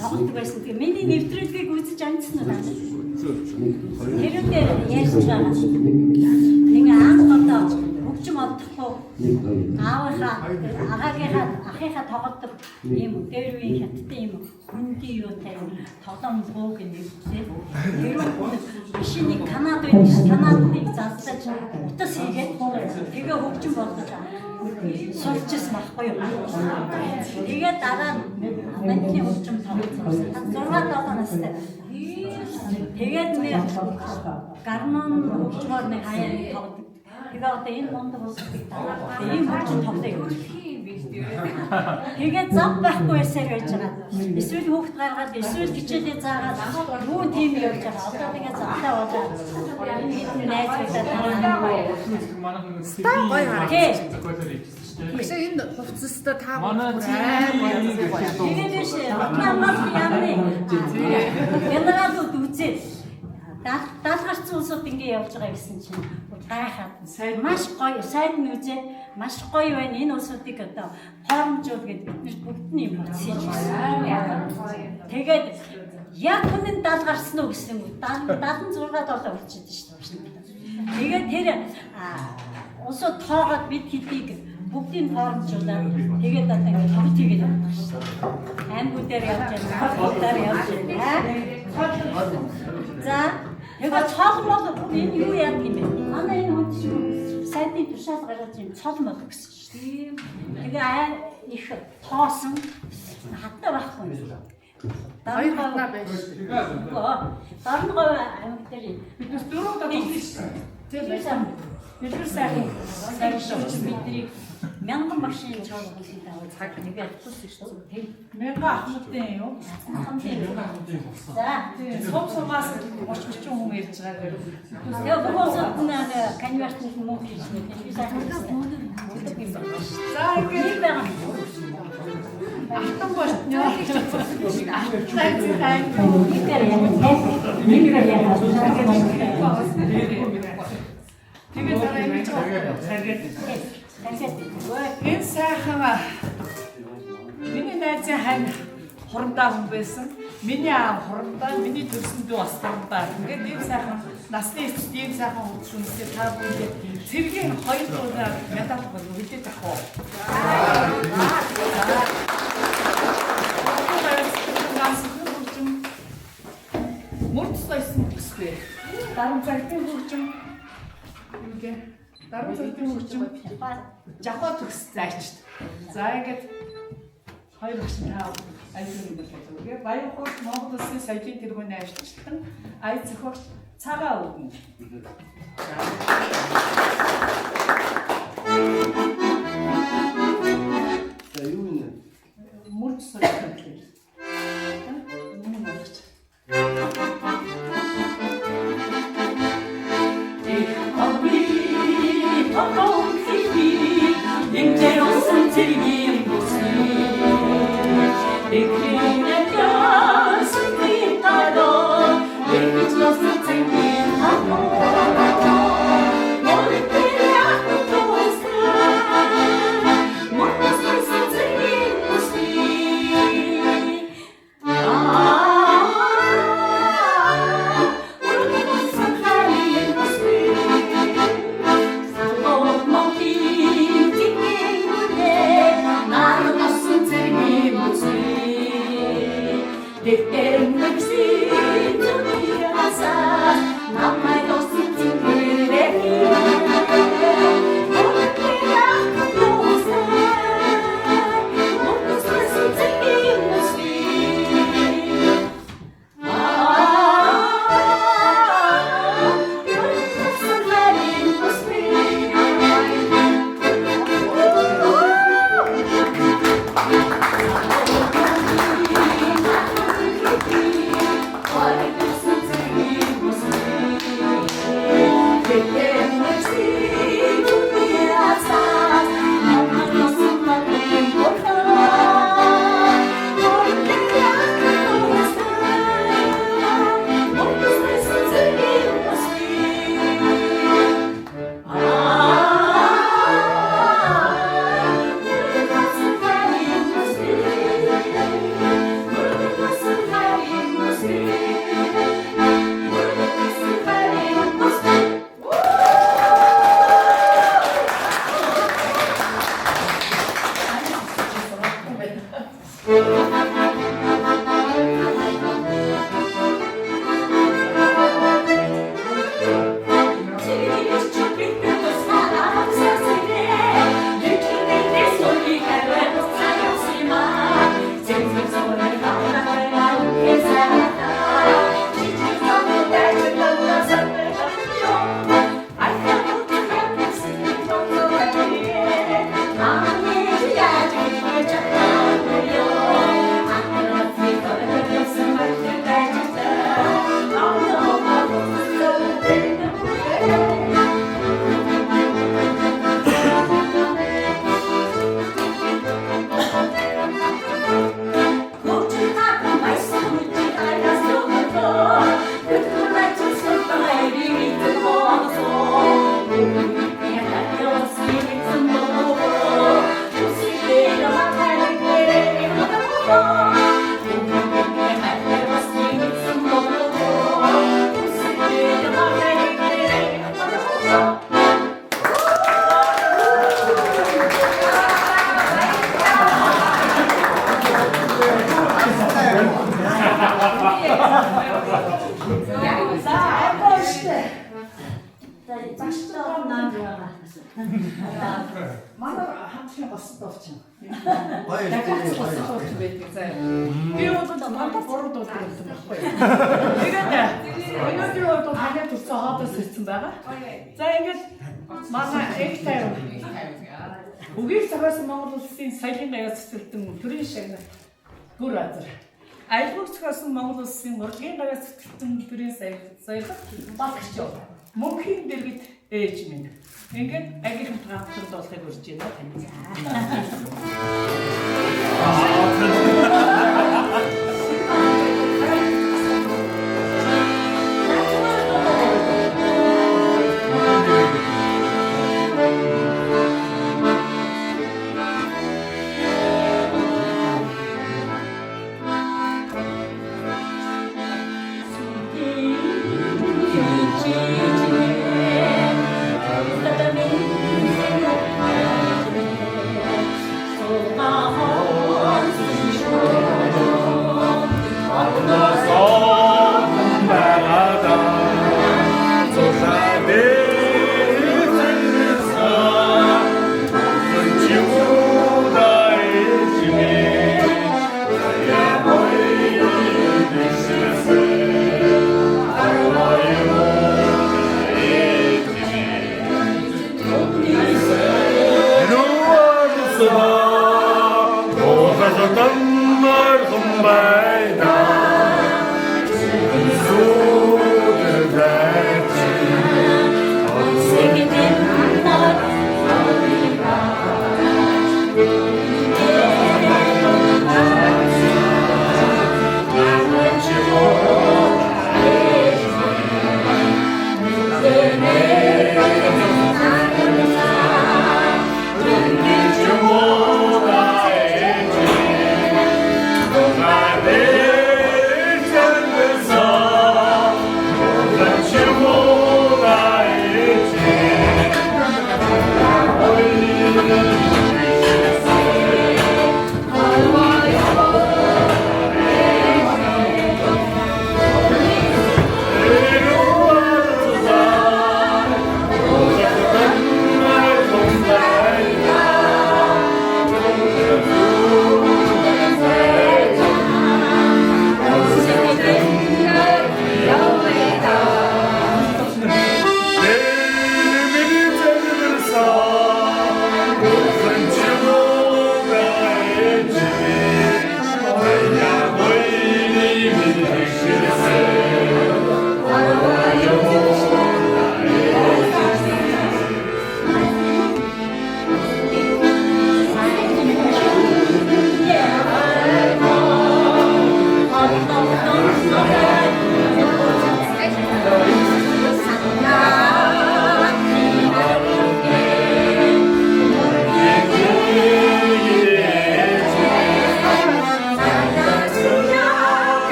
Тоглолт байсан. Тэгээ миний нэвтрүүлгийг үзэж амжсан уу та? Тэрүүгээр ярьж байгаа. Ингээ анх одоо хөгжим олдохгүй аавынхаа агаагийнхаа ахыхаа тоглодог юм дээр үеийн хятадтай юм. юутай тоглоом бууг нэгтэй. Тэр машиныг Канадад байдаг. Канадыг заздаж утас хийгээд тэгээ хөгжим болгож сурчсан байхгүй юу? Тэгээд дараа нь маньны хөгжим тоглосон. 6-7 настай. Тэгээд нэг гарнон хөгжмөр нэг хаяа тоглодог. Тэгээд одоо энэ мондор усыг дараа ийм хөгжим тоглоё. Тэгээд зам байхгүй байсаар байж байгаа. Эсвэл хүүхд гаргаад эсвэл хичээлээ заагаад юу тийм явж байгаа. Одоо тэгээд замтаа болоод энэ найзуудаа Гэсэн энэ хувцастай та тэгээд биш намайг яамны генералууд үзээд даалгарцсан улсууд ингэ явж байгаа гэсэн чинь гайхаад маш гоё сайд нь үзээд маш гоё байна энэ улсуудыг одоо хоромжуул гэж бид нар бүгдний юм хэлж байна. Тэгээд яг үнэн даалгарсан уу гэсэн үг 76-7 болчихсон шүү дээ. Тэгээд тэр улсууд тоогоод бид хэдийг бүгдийг хоромжуулаад тэгээд одоо ингэ тоглож игээд байна шүү дээ. Аймагуудаар явж байна, хотуудаар явж байна. За яг цолмол энэ юу яадаг юм бэ? Манай энэ хүн чинь сайдын тушаал гаргаж юм цолмол гэсэн шүү дээ. Тэгээ их тоосон хатаа байхгүй. Хоёр хатаа байж шүү дээ. Дарнгой аймаг дээр Биднес дөрөв удаа тоглосон. тийм бид нар сайхан шууч бидний мянган машин чуулган даа цаг нэгээд туссан шүү дээ. Мянга ахмадын юу? За Сумаас 30 хүн ирж байгаа. тэгээ богоосод нэг конвертник мөнгө хийж нэг би сайхан За ингэ ахтан болтнё. Тэгээд дараа ингэж энэ сайхан миний найзын хань хурандаа хүн байсан. Миний аав хурандаа, миний төрсөн дүү бас хурандаа. Ингээд ийм сайхан насны эцэст ийм сайхан хөгжүүлсэн та бүхэнд цэргийн хоёр дуудаар медаль өгөх үлдээд ах уу. Мөрд сойсон бүсгүй. Дарам цагтын хөгжим юугээ? Дарам цагтын хөгжим жахаа төгс зайчд. За ингээд хоёр багш таа айлын бүлгээ. Баян хурд Монгол Улсын соёлын тэргүүний ажилтан ая зохиогч цагаа өгнө. За юу нэ? Мөрд сойсон гэх юм. Манай хамтын босод овчин. Баяр Дахиад таа. босод овчин байдаг заяа. Би бол мандаа 3 дуу тавьсан байхгүй юу? Тэгээд өнөөдөр бол хагаад үлсэн хоодос ирсэн байгаа. За ингээд манай эктэй үгээр цагаас Монгол улсын соёлын гаяа цэцэрлэгтэн төрийн шагнал гүр азар. Аялал цогцолсон Монгол улсын урлагийн гаяа цэцэрлэгтэн төрийн соёлын багш. Мөнхийн дэргэд ээж минь. Ингээд агийнхын хамтран болохыг урьж байна тань.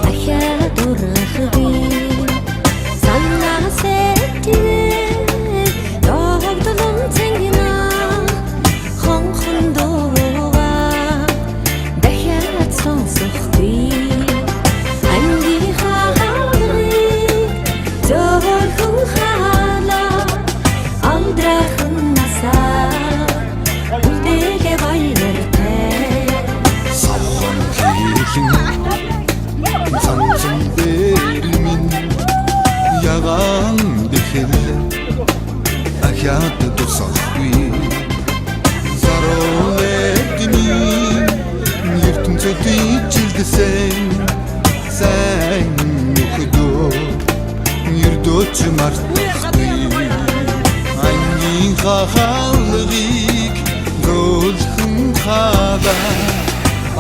Ахя дурах би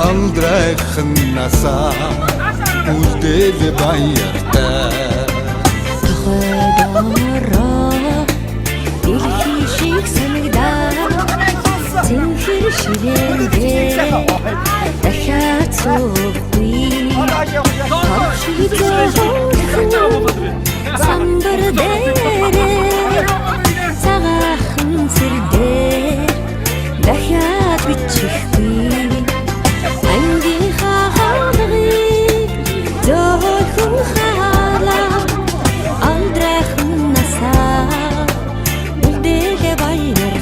алдрайхнасаа үлдээл баяртай тохойдороо дэлхий шиг санагдаа цэнхэр ширээндээ дахиад цоггүй самбар дээрээ цагаахан сэрдээ дахиад бичихгүй ангийн хаалгыг зөөхөн хаалаа алдрайхан насаа үлдээгээ баяртай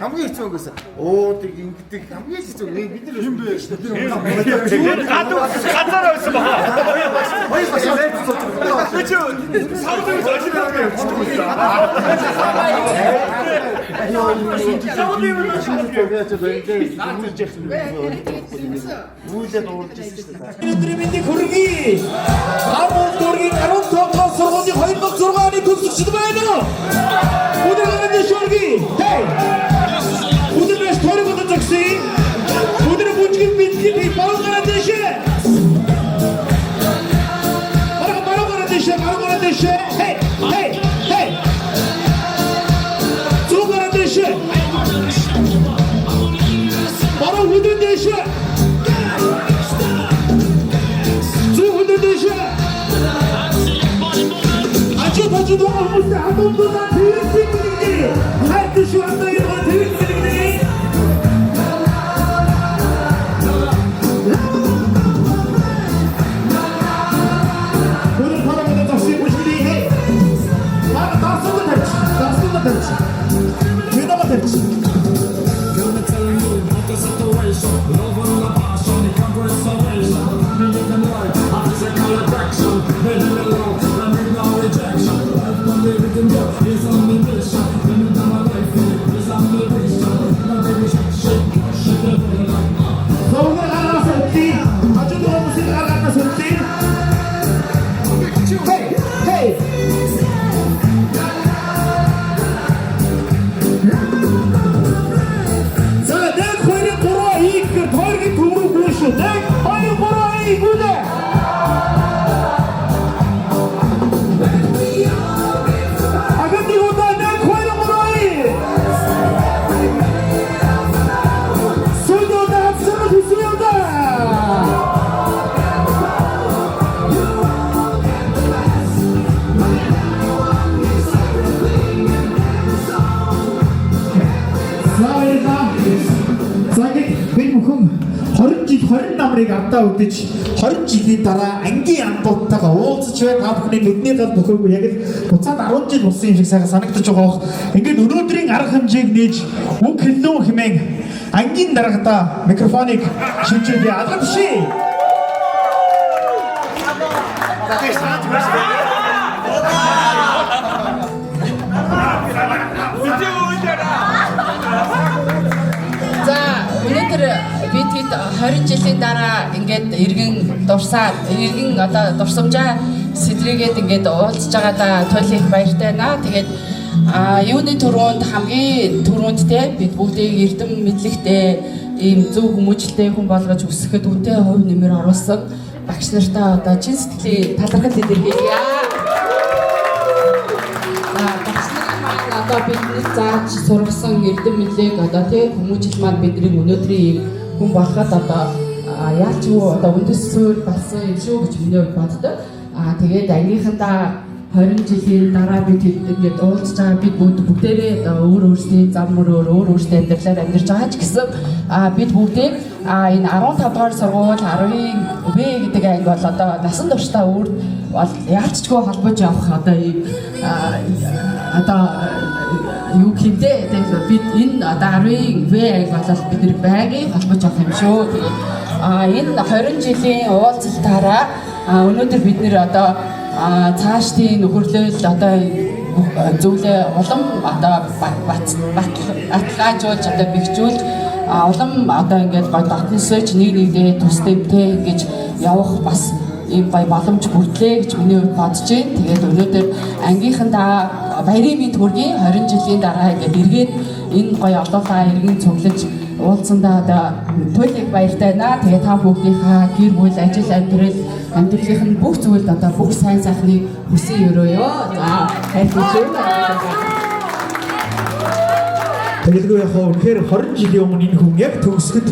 хамгийн хэцүү юм гэсэн. Уудаг, ингэдэг хамгийн хэцүү. Бид нар юм бэ шүү дээ. Газараа байсан баа. Хоёр бас Бидний хүргэе. Хамт дургийн 15 дугаар сургуулийн 2006 оны төгсөгчд байна уу? Өнөөдөр шүргий. Хей. Өнөөдөр сторигод төгсөй. Өнөөдөр бүжгийн бидний багаараа дэшээ. Багаараа дэшээ. Хей. Хей. Хей. Зугараа дэшээ. Бараа хөдөө дэшээ. Acı doğumuzda adımda tüyüksüzlüğü Herkes şu anda yılma tüyüksüzlüğü Bunun paramada taşıymış gibi hey Bak tarsında terç Tüydama terç намрыг андаа үдэж 20 жилийн дараа ангийн андуудтайгаа уулзч бай та бүхний бидний гал нөхөөгүй яг л буцаад 10 жил болсон юм шиг сайхан санагдаж байгаа бох. Ингээд өнөөдрийн арга хэмжээг нээж үг хэлнэ хэмээн ангийн дараагата микрофоныг шилжүүлээ. Алгамши. За өнөөдөр бид 20 жилийн дараа ингээд иргэн дурсаад иргэн одоо дурсамжаа сэтрийгээд ингээд уулзж байгаадаа туйл их баяртай байна. Тэгээд юуны түрүүнд хамгийн түрүүнд те бид бүгдийг эрдэм мэдлэгтэй ийм зөв хүмүүжлтэй хүн болгож өсгөхөд үнтэй хувь нэмэр оруулсан багш нартаа одоо чин сэтгэлийн талархал илэрхийлье. Багш нар маань одоо бидний зааж сургасан эрдэм мэдлэг одоо те хүмүүжил маань бидний өнөөдрийн хүн болоход одоо яалч юу одоо үндэс суурь болсон юм шүү гэж миний хувьд боддог. Тэгээд ангийнхандаа 20 жилийн дараа бид ингээд уулзж байгаа бид бүгдээрээ одоо өөр өөрсдийн зам мөрөөр өөр өөрсдийн амьдралаар амьдарч байгаа ч гэсэн бид бүгдээ энэ 15 дугаар сургууль 10-ийн В гэдэг анги бол одоо насан туршдаа өөр бол яалчгүй холбож явах одоо ийм одоо юу хэмдэ бид энэ одоо 10-ийн В анги бол бид нэр байнгын холбож явах юм шүү. Тэгээд энэ 20 жилийн уулзалтаараа өнөөдөр бид нэр одоо цаашдын нөхөрлөл одоо зүйлээ улам одоо баталгаажуулж одоо бэхжүүлж улам одоо ингээд гой дотносож нэг нэгнээ төстэй ингэж явах бас ийм гой боломж бүрдлээ гэж миний хувьд бодож байна. Тэгээд өнөөдөр ангийнхандаа баярын мэнд хүргэе. 20 жилийн дараа ингээд эргээд энэ гой олоолаа иргэн цуглаж уулзсандаа одоо туйлыг баяртай байна. Тэгээд та бүгдийнхаа гэр бүл, ажил амьдралын бүх зүйлд одоо бүх сайн сайхныг хүсэн өрөөё. За хайртай. Тэгэлгүй яхаа үнэхээр 20 жилийн өмнө энэ хүн яг төгсгөд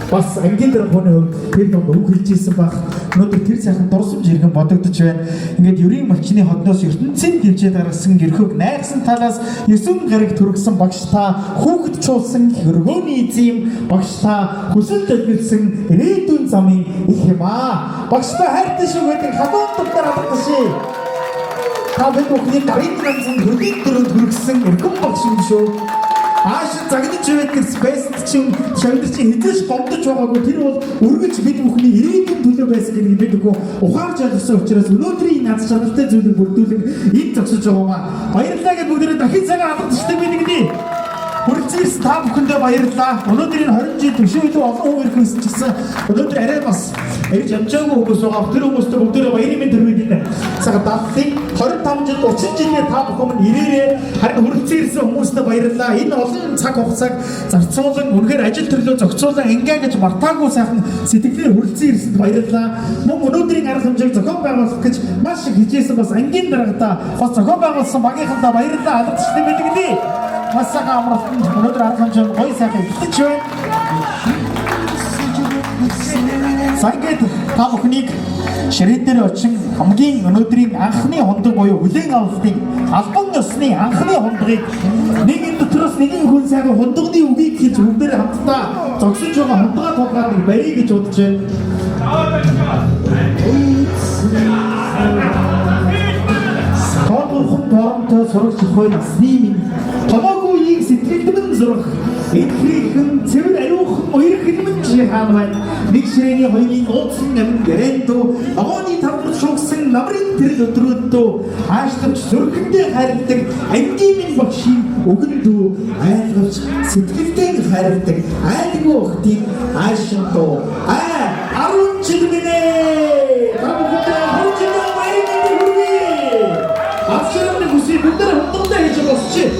бас ангийн дараагийн хувьд тэр нэг үг хэлжсэн баг. Өнөөдөр тэр сайхан дурсамж иргэн бодогдож байна. Ингээд ерийн малчны хотноос ертөнцийн хэмжээ дарсан гэрхөг найрсан талаас 9 гариг төрөгсөн багш та хүүхэд чуулсан хөргөөний эзэм багш та хүсэл төлөвлөсөн ирээдүйн замын их юм аа. Багш та хайртай шүү гэдэг хадуун тутаар алгашээ. Та бид бүхний гарын ганцхан хөдөлгөөн төрөнд хүргэсэн эрхэм багш юм шүү. Ааш загнаж байдаг спейсд чинь шавьд чинь хизээш гомдож байгаагүй тэр бол өргөж бид бүхний ирээдүйн төлөө байсан гэдгийг бид нөгөө ухаарж ойлгосон учраас өнөөдрийн над чанартай зүйлийг бүрдүүлэн энд зогсож байгаа. Баярлалаа гэж бүгдээ дахин цагаан алгадчихдаг бид нэгний. Хүрэлцээрс та бүхэндээ баярлалаа. Өнөөдрийн 20 жил төшөөлөө олон хүн ирэх хүсчихсэн. Өнөөдөр арай бас ирж амжаагүй хүмүүс байгаа. Тэр хүмүүстээ бүгдээ баярын мэнд төрүүлнэ. Цагаан дадлын 25 жил 30 жилийн та бүхэн ирээрээ харин хүрэлцээрсэн хүмүүстээ баярлалаа. Энэ олон цаг хугацааг зарцуулан үнэхээр ажил төрлөө зохицуулан ингээ гэж мартаагүй сайхан сэтгэлээр хүрэлцэн ирсэнд баярлалаа. Мөн өнөөдрийн арга хэмжээг зохион байгуулах гэж маш их хичээсэн бас ангийн дараагтаа бас зохион байгуулсан багийнхандаа баярлалаа. Алгадчихсан байдаг нэ. Масага амралтанд өнөөдөр арга хэмжээ гоё сайхан ихтэж байна. Сангад та бүхнийг ширээдээр очин хамгийн өнөөдрийн анхны хондог буюу хүлээн авалтын албан ёсны анхны хондогыг нэгэн дотроос нэгэн хүн сайхан хондогны үгийг хэлж бүгдээр хамтдаа зогсож байгаа хондгоо толгаад нэг барья гэж бодож байна. Тоодорхон торонтой сурагч хой насны минь томоогүй ийг сэтгэлдмэн зурх эдхрийхэн цэвэр ариухан хоёр хэлмэн жихан байна. Нэг ширээний хоёрын ууцсан амин гэрэнтүү ногооны тавдар шугсан намрын тэрл өдрөөдөө хаашлавч зүрхэндээ хайрладаг ангийн минь багшийн өгөндөө айлгавч сэтгэлдээ хайрладаг айлгүй охтын аашинтоо 10 жил минь бүгдээ хондогтой хийж босчих.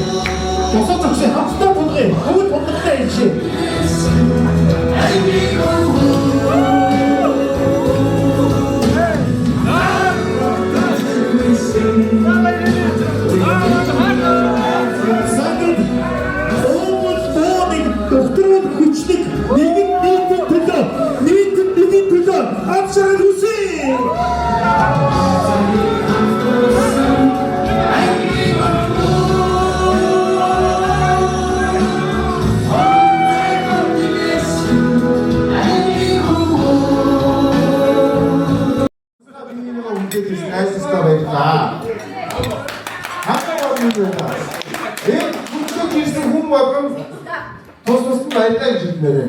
Босоо зогсоо хамтдаа болгоё. Бүгд хондогтой хийж. Сагд омолтоник доктород хүчлэг нийгмийн төлөө авчрал үсэ. Баярлалаа гэж хэлмээрээ.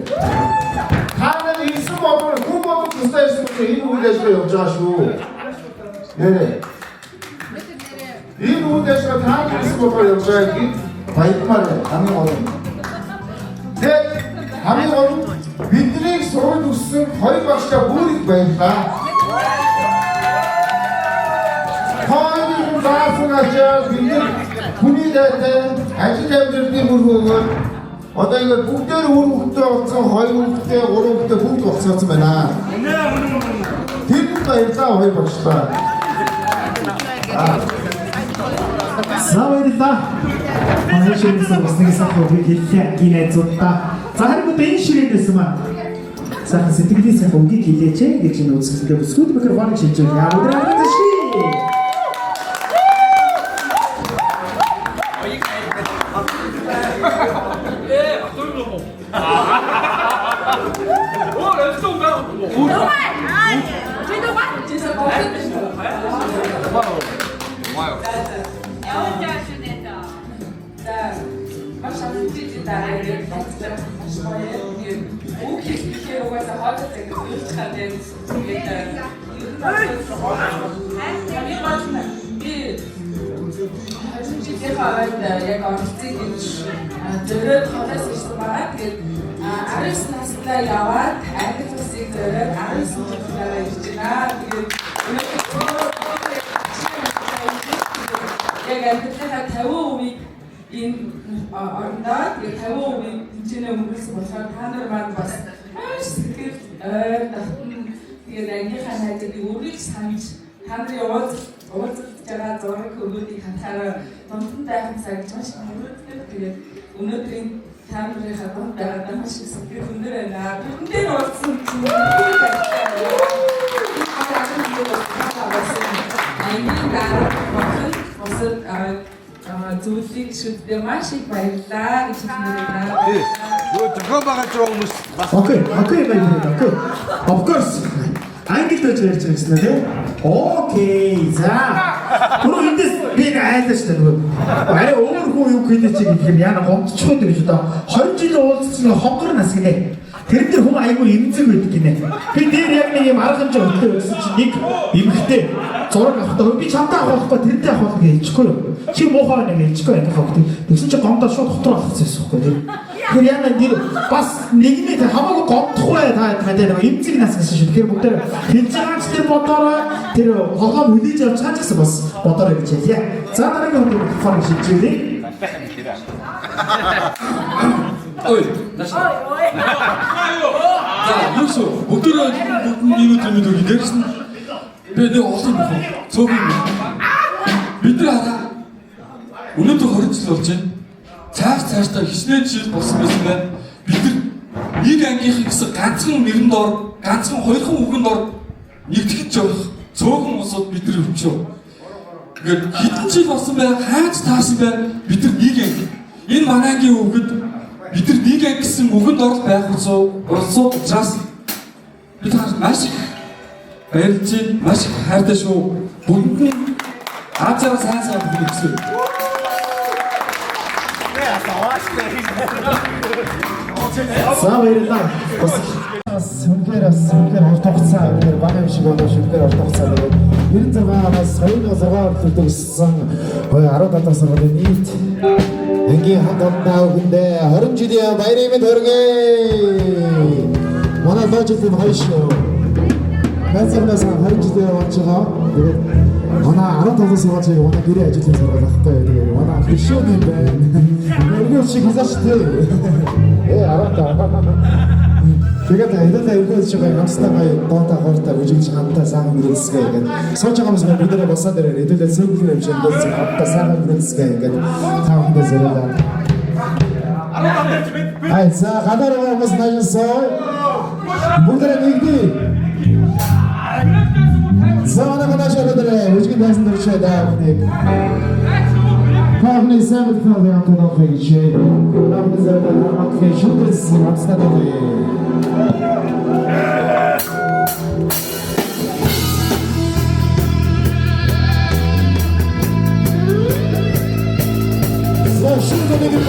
Та нар ирсэн бодвол хүн бодвол тусдаа ирсэн гэж энэ үйл ажиллагаа явж байгаа шүү. Нэрээ. Энэ үйл ажиллагаа та нар ирсэн бодвол явж байгааг баярмаар хамгийн гол. Тэгээд хамгийн гол бидний суралт өссөн хоёр багштай бүр их баярлалаа. Хоёрын заасгаач бидний хүний дайтай ажил амьдралын мөргөөр одоо ингээд бүгдээр үр хөвгтэй болсон, хоёр хөвгтэй, гурван хөвгтэй бүгд болцсон байна. Тэр баярлалаа хоёр багшлаа. Баярлалаа. Манай ширээс басны сахыг хэллээ гинэзуудаа. За харин энэ ширээнээс маа. Сахан сэтгэлээс үгийг хэлээч гэж энэ үзэсгэлэнтэй бүсгүүд микрофоныг шилжүүлж яа өдрөө ши. Жилийнхээ ойд яг оролцыг гэж зөрөөд холоос ирсэн байгаа. Тэгээд 19 наснаа яваад англи улсыг зөрөөд 19 наснаа ирж байна. Тэгээд яг амьдралынхаа 50% энэ орндоо тэгээд 50% хэмжээний өнгөрсөн болохоор та нар маань бас сэтгэл тэгээд ангийнхаа хайрыг өөрийг санаж та нарын уулзалт байгаа зураг өгөөдийг хатаараа дундан дайхан цаг гэж маш хөрөлддөг. Тэгээд өнөөдрийн та нарынхаа дунд байгаа маш их сэтгэл өндөр байна. Бүгдээ уулзсан чинь зүйлийг шүтдээ маш их баярлалаа гэж хэлмээр байна. Юу зөвхөн байгаа ч хүмүүс бас Okay, my friend, okay. Of course. Англи дэж ярьж байгаа юм тийм. Окей. За. Түрүү эндээс би айлаа шүү дээ. Арай өөрхөө юу гэдэг чиг юм яна гомдчиход гэж одоо 20 жил уулзсан хонгор нас гинэ. Тэр дээр хүн айгүй эмзэг байдаг гинэ. Би дээр яг нэг юм арга хэмжээ өгдөө гэсэн чинь нэг эмхтэй зураг авахдаа би чамтай авахгүй тэрнтэй авах гэж хэлчихгүй юу. Чи муухай нэг хэлчихгүй яг авах. Тэгсэн чинь гомдоо шууд дотроо авчихсан байхгүй тийм. Тэр яна нэр бас нэгний хамаагүй гомдохгүй та тэр эмзэг нас гэсэн шүү. Тэгэхээр бүгд хэлжаач тэр бодороо тэр хогоо үлээж авч чаач гэсэн бас бодороо гэж хэлье. За дараагийн хүн микрофон шилжүүлээ. Ой, наша. За, юусоо өдөр минут минут дээрсэн. Би нэг олон нөхөн цөөхөн. Бид нар өнөөдөр 20 жил болж байна. Цаашдаа хичнээн жил болсон байсан байна. Бид нар нэг ангийнхын гэсэн ганцхан нэрэн дор, ганцхан хоёрхан үгэнд дор нэгтгэж явах цөөхөн усууд бид нар өвчөө. Ингээд хэдэн жил болсон бай, хайж таарсан бай. Бид нар нэг анги. Энэ манай ангийн үгэнд бид нар нэг анги гэсэн үгэнд орол байх учраас бид маш их баярлж байна, маш их хайртай шүү. Бүгд нь Азаа сайн бүгд гэсэн. За баярлалаа. Сүнгээр урт хугацаа үнээр бага юм шиг болоо сүнгээр урт хугацаа тэгээд 96-аас 2006-аар төлөвлөсөн 17 сургуулийн нийт ангийн хамт олонний үгэндээ 20 жилийн баярын мэнд хүргэе. Манай лоожлын хайшоо. Байцаагнаас 20 жилийн болж байгаа. Тэгээд манай 15 сургуулийн манай гэрээ ажлын сургууль ахгүй. Тэгээд манай хөшөө юм байна. Өргөж шиг хасааштай. Тэгээд хэдүүлээ өргөж шиг ганцтай доонтой хоортой үжигч хамтаа сайхан мөрөлсгэй гэдэг. Сууж байгаа хүмүүс бүгдээ босоод ирээ. Хэдүүлээ сүүлийн хэмжээнд хамтаа сайхан мөрөлсгэй гэдэг. Та бүхэнд зэрэг. Ай за гадар хүмүүс наашсаа. Бүгдээ нэгдээ. Завана канашаадаа үжиг байсан дөрчөө даа нэг. Правильно сам это я туда приезжаю. Правильно за это шутки обстадали. За шутки не говорю,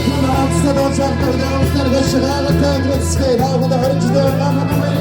обстадали чакта, обстадали шагала, как это скай, да, вот это хорошо, да, мама,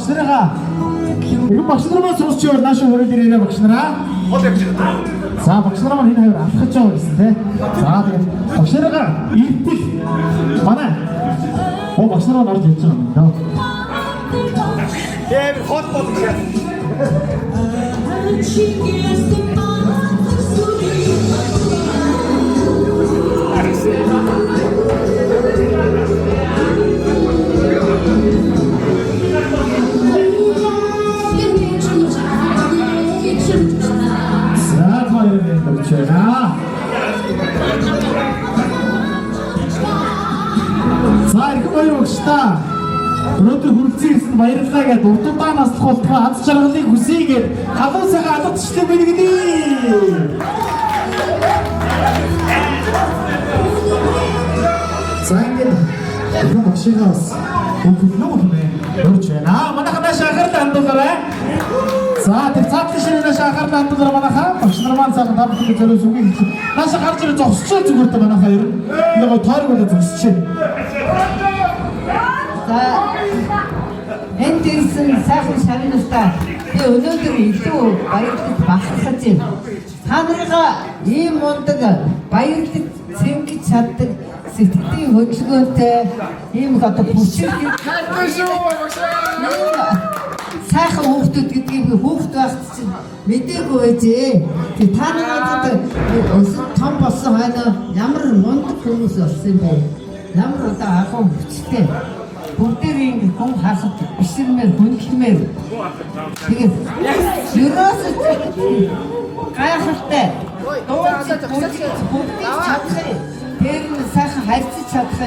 багш нарыгаа. Ихэн багш нар маань сонсч явал нааш хөрөөл ирээрээ багш нараа. За багш нар маань энэ хоёр алхаж байгаа гэсэн тий. За тэгээд багш нарыгаа иртэл манай багш нар маань орж ирж байгаа юм даа. Эм хот бод гэж. За их гоё багштай. Өнөөдөр хүрэлцэн ирсэн баярлалаа гэдээ урдуудаан наслах болтгоо аз жаргалыг хүсье гэд халуун сайхан алгадчтай бэлгэлээ. За ингээд энэ багшигаас бүгднөө өрч байна. Манайхаа шахарт андуулаарай. За тэр цаатны шинэ шахарт андуулаарай манайхаа. Багш нар маань цаатан тавхыг зориулж үгүй хэлсэн. Нааш гарч ирээ зогсчоо зүгээр та манайхаа ер нь. Нөгөө тойргоо зогсчээ. За энд ирсэн сайхан шагналтай би өнөөдөр илүү баярлаж бахархаж байна. Та нарыгаа ийм мундаг баярлаж цэнгэж чаддаг сэтгэлийн хөдөлгөөнтэй ийм их одоо бүсэлтэй сайхан хүүхдүүд гэдгийг хүүхд байхад чинь мэдээгүй байжээ. Тэг та нарыг өсөж том болсон хойно ямар мундаг хүмүүс болсон юм бэ? Ямар одоо ахын хүчтэй бүгдээрийн хүн хасад бишрмээр хүндлэмээр тэгээд ерөөсөө гайхалтай бүгдийг чадах тэр нь сайхан харьцаж чадах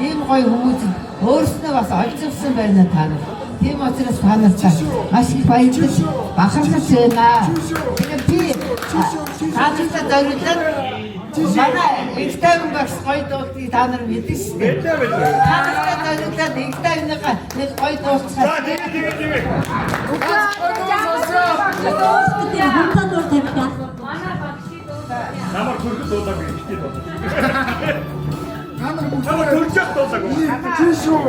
ийм гоё хүмүүс өөрснөө бас олжирсан байна та нар. Тийм учраас та нартай маш их баярлаж бахархаж байна. Тэгээд би таадтай дөрөвдөд манай экстайм багш гоё дуултыг та нар мэдэн шүү дээ. Таадтай дөрөвдөд экстаймныгаа нэг гоё дуулцгаа. Намар төрөд дуулаагүй ихтэй дуу. Намар төрчих дуулаагүй. Чи шүү.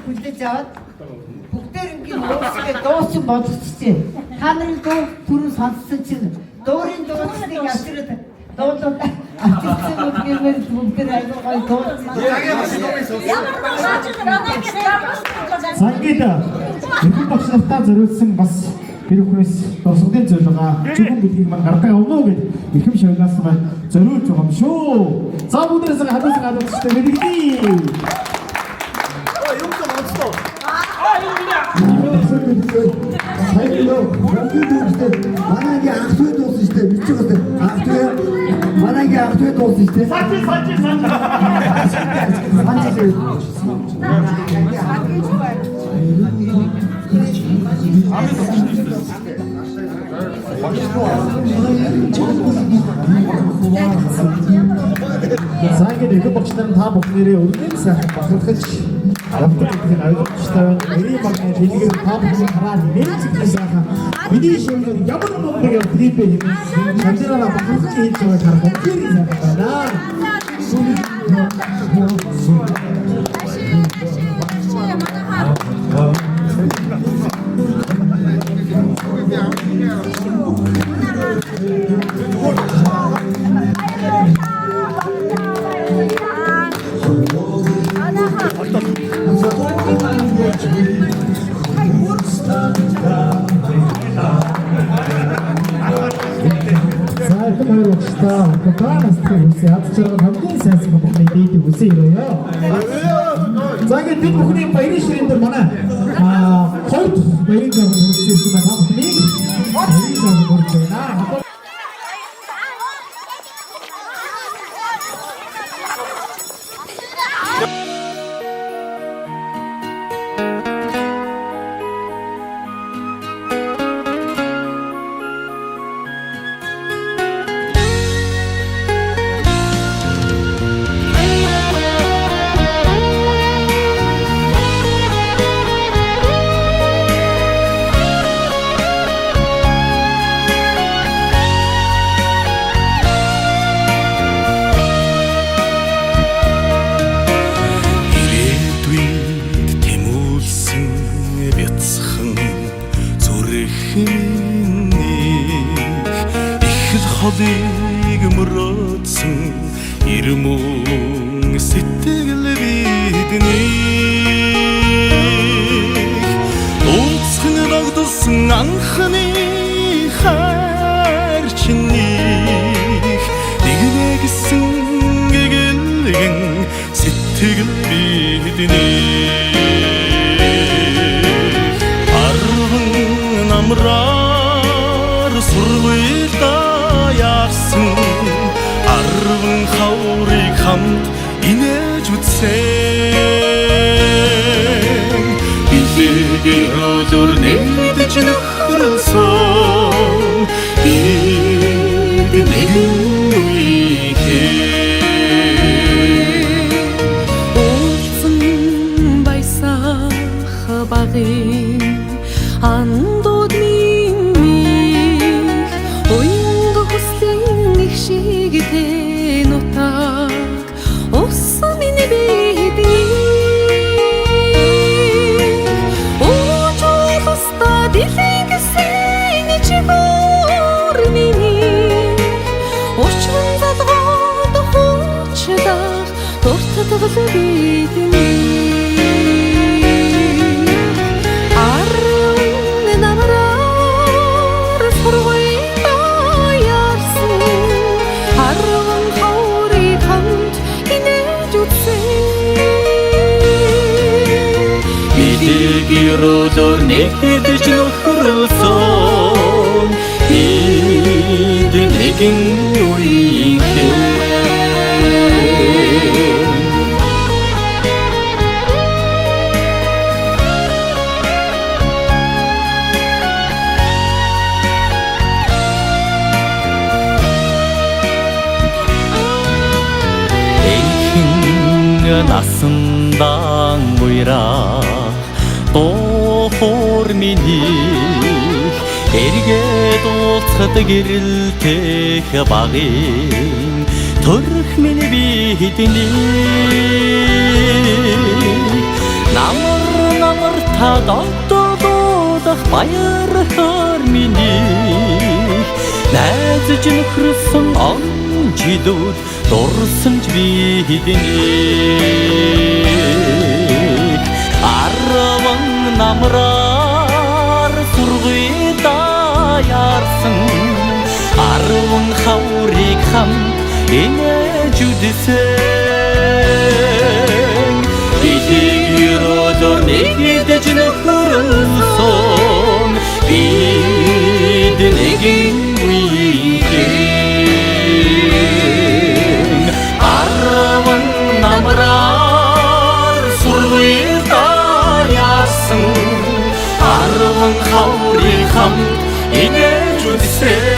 хүлээж аваад бүгдээр ингээд уусгээ дуусан бодчихжээ. Та нарын дуу түрүү сонссон чинь дуурын дуусныг авчираад дуулаад авчирсан үгээр бүгдээр аягүй гоё дуулсан. Сангид эрхэм багш нартаа зориулсан бас гэр бүхнээс дурсгалын зорилгоо зөвхөн гэдгийг маань гардаг өгнө гэж эрхэм шавнаас маань зориулж байгаа юм шүү. За бүгдээс хадгалсан гадуурчтай мэдгэдий. Манайгийн ах トゥ дуусна шүү дээ. Бичиг үстэй. Ах トゥ. Манайгийн ах トゥ дуусна шүү дээ. Санчи. Сангид эрхэм багш нар та бүхнээрээ өргөн сайхан бахархаж автобусыг ойлгомжтой нэрийн багны дэлгэр та бүхэн хараад нэрийн сайхан миний шоуг ямар номер клип юм чанараа бахархаж хийж байгаа харах үнээр сайхан За ингээд бид бүхний баярын ширээн дээр манай хоёр баярын зам хүрсэн байна. Та бүхнийг баярын зам хүргэж байна. холыг мөрөөдсөн ирмөн сэтгэл бидний ууцхан нагдсан анхны хайр чиний нэгнэгсэн гэгэлгэн сэтгэл бидний арван намраар сургуйлда яарсан арван хаврыг хамт инээж үтсэн билегээр өдөр нэгдэж нөхрөлсөн нэгэн үеийн уулзсан баясах багын андууд минь уянга хүслийн их шигтэй нутаг уссан миний бидний уужуулста дэлгэсэн чигүүр миний очвон залгаад хуучдах дуртад бидний Гэрөлөөр нэгдэж нөхрөлсөн нэгэн үеийн насандан буйраа хор миний эргээд уулзахад гэрэлтэх багын төрх миний бидний намар та дотоодох баяр хөр миний найзаж нөхрсөн он жидүүд дурсан ч би хэдний арван намраар сургуйда яарсан арван хаврыг хамт инээж үдсэн бидийг өрөөдөр нэгдэж нөхөрсөн бид нэгэн үеийн арван намраар сургуйда яасан арван хаврыг хамт инээж үдсэн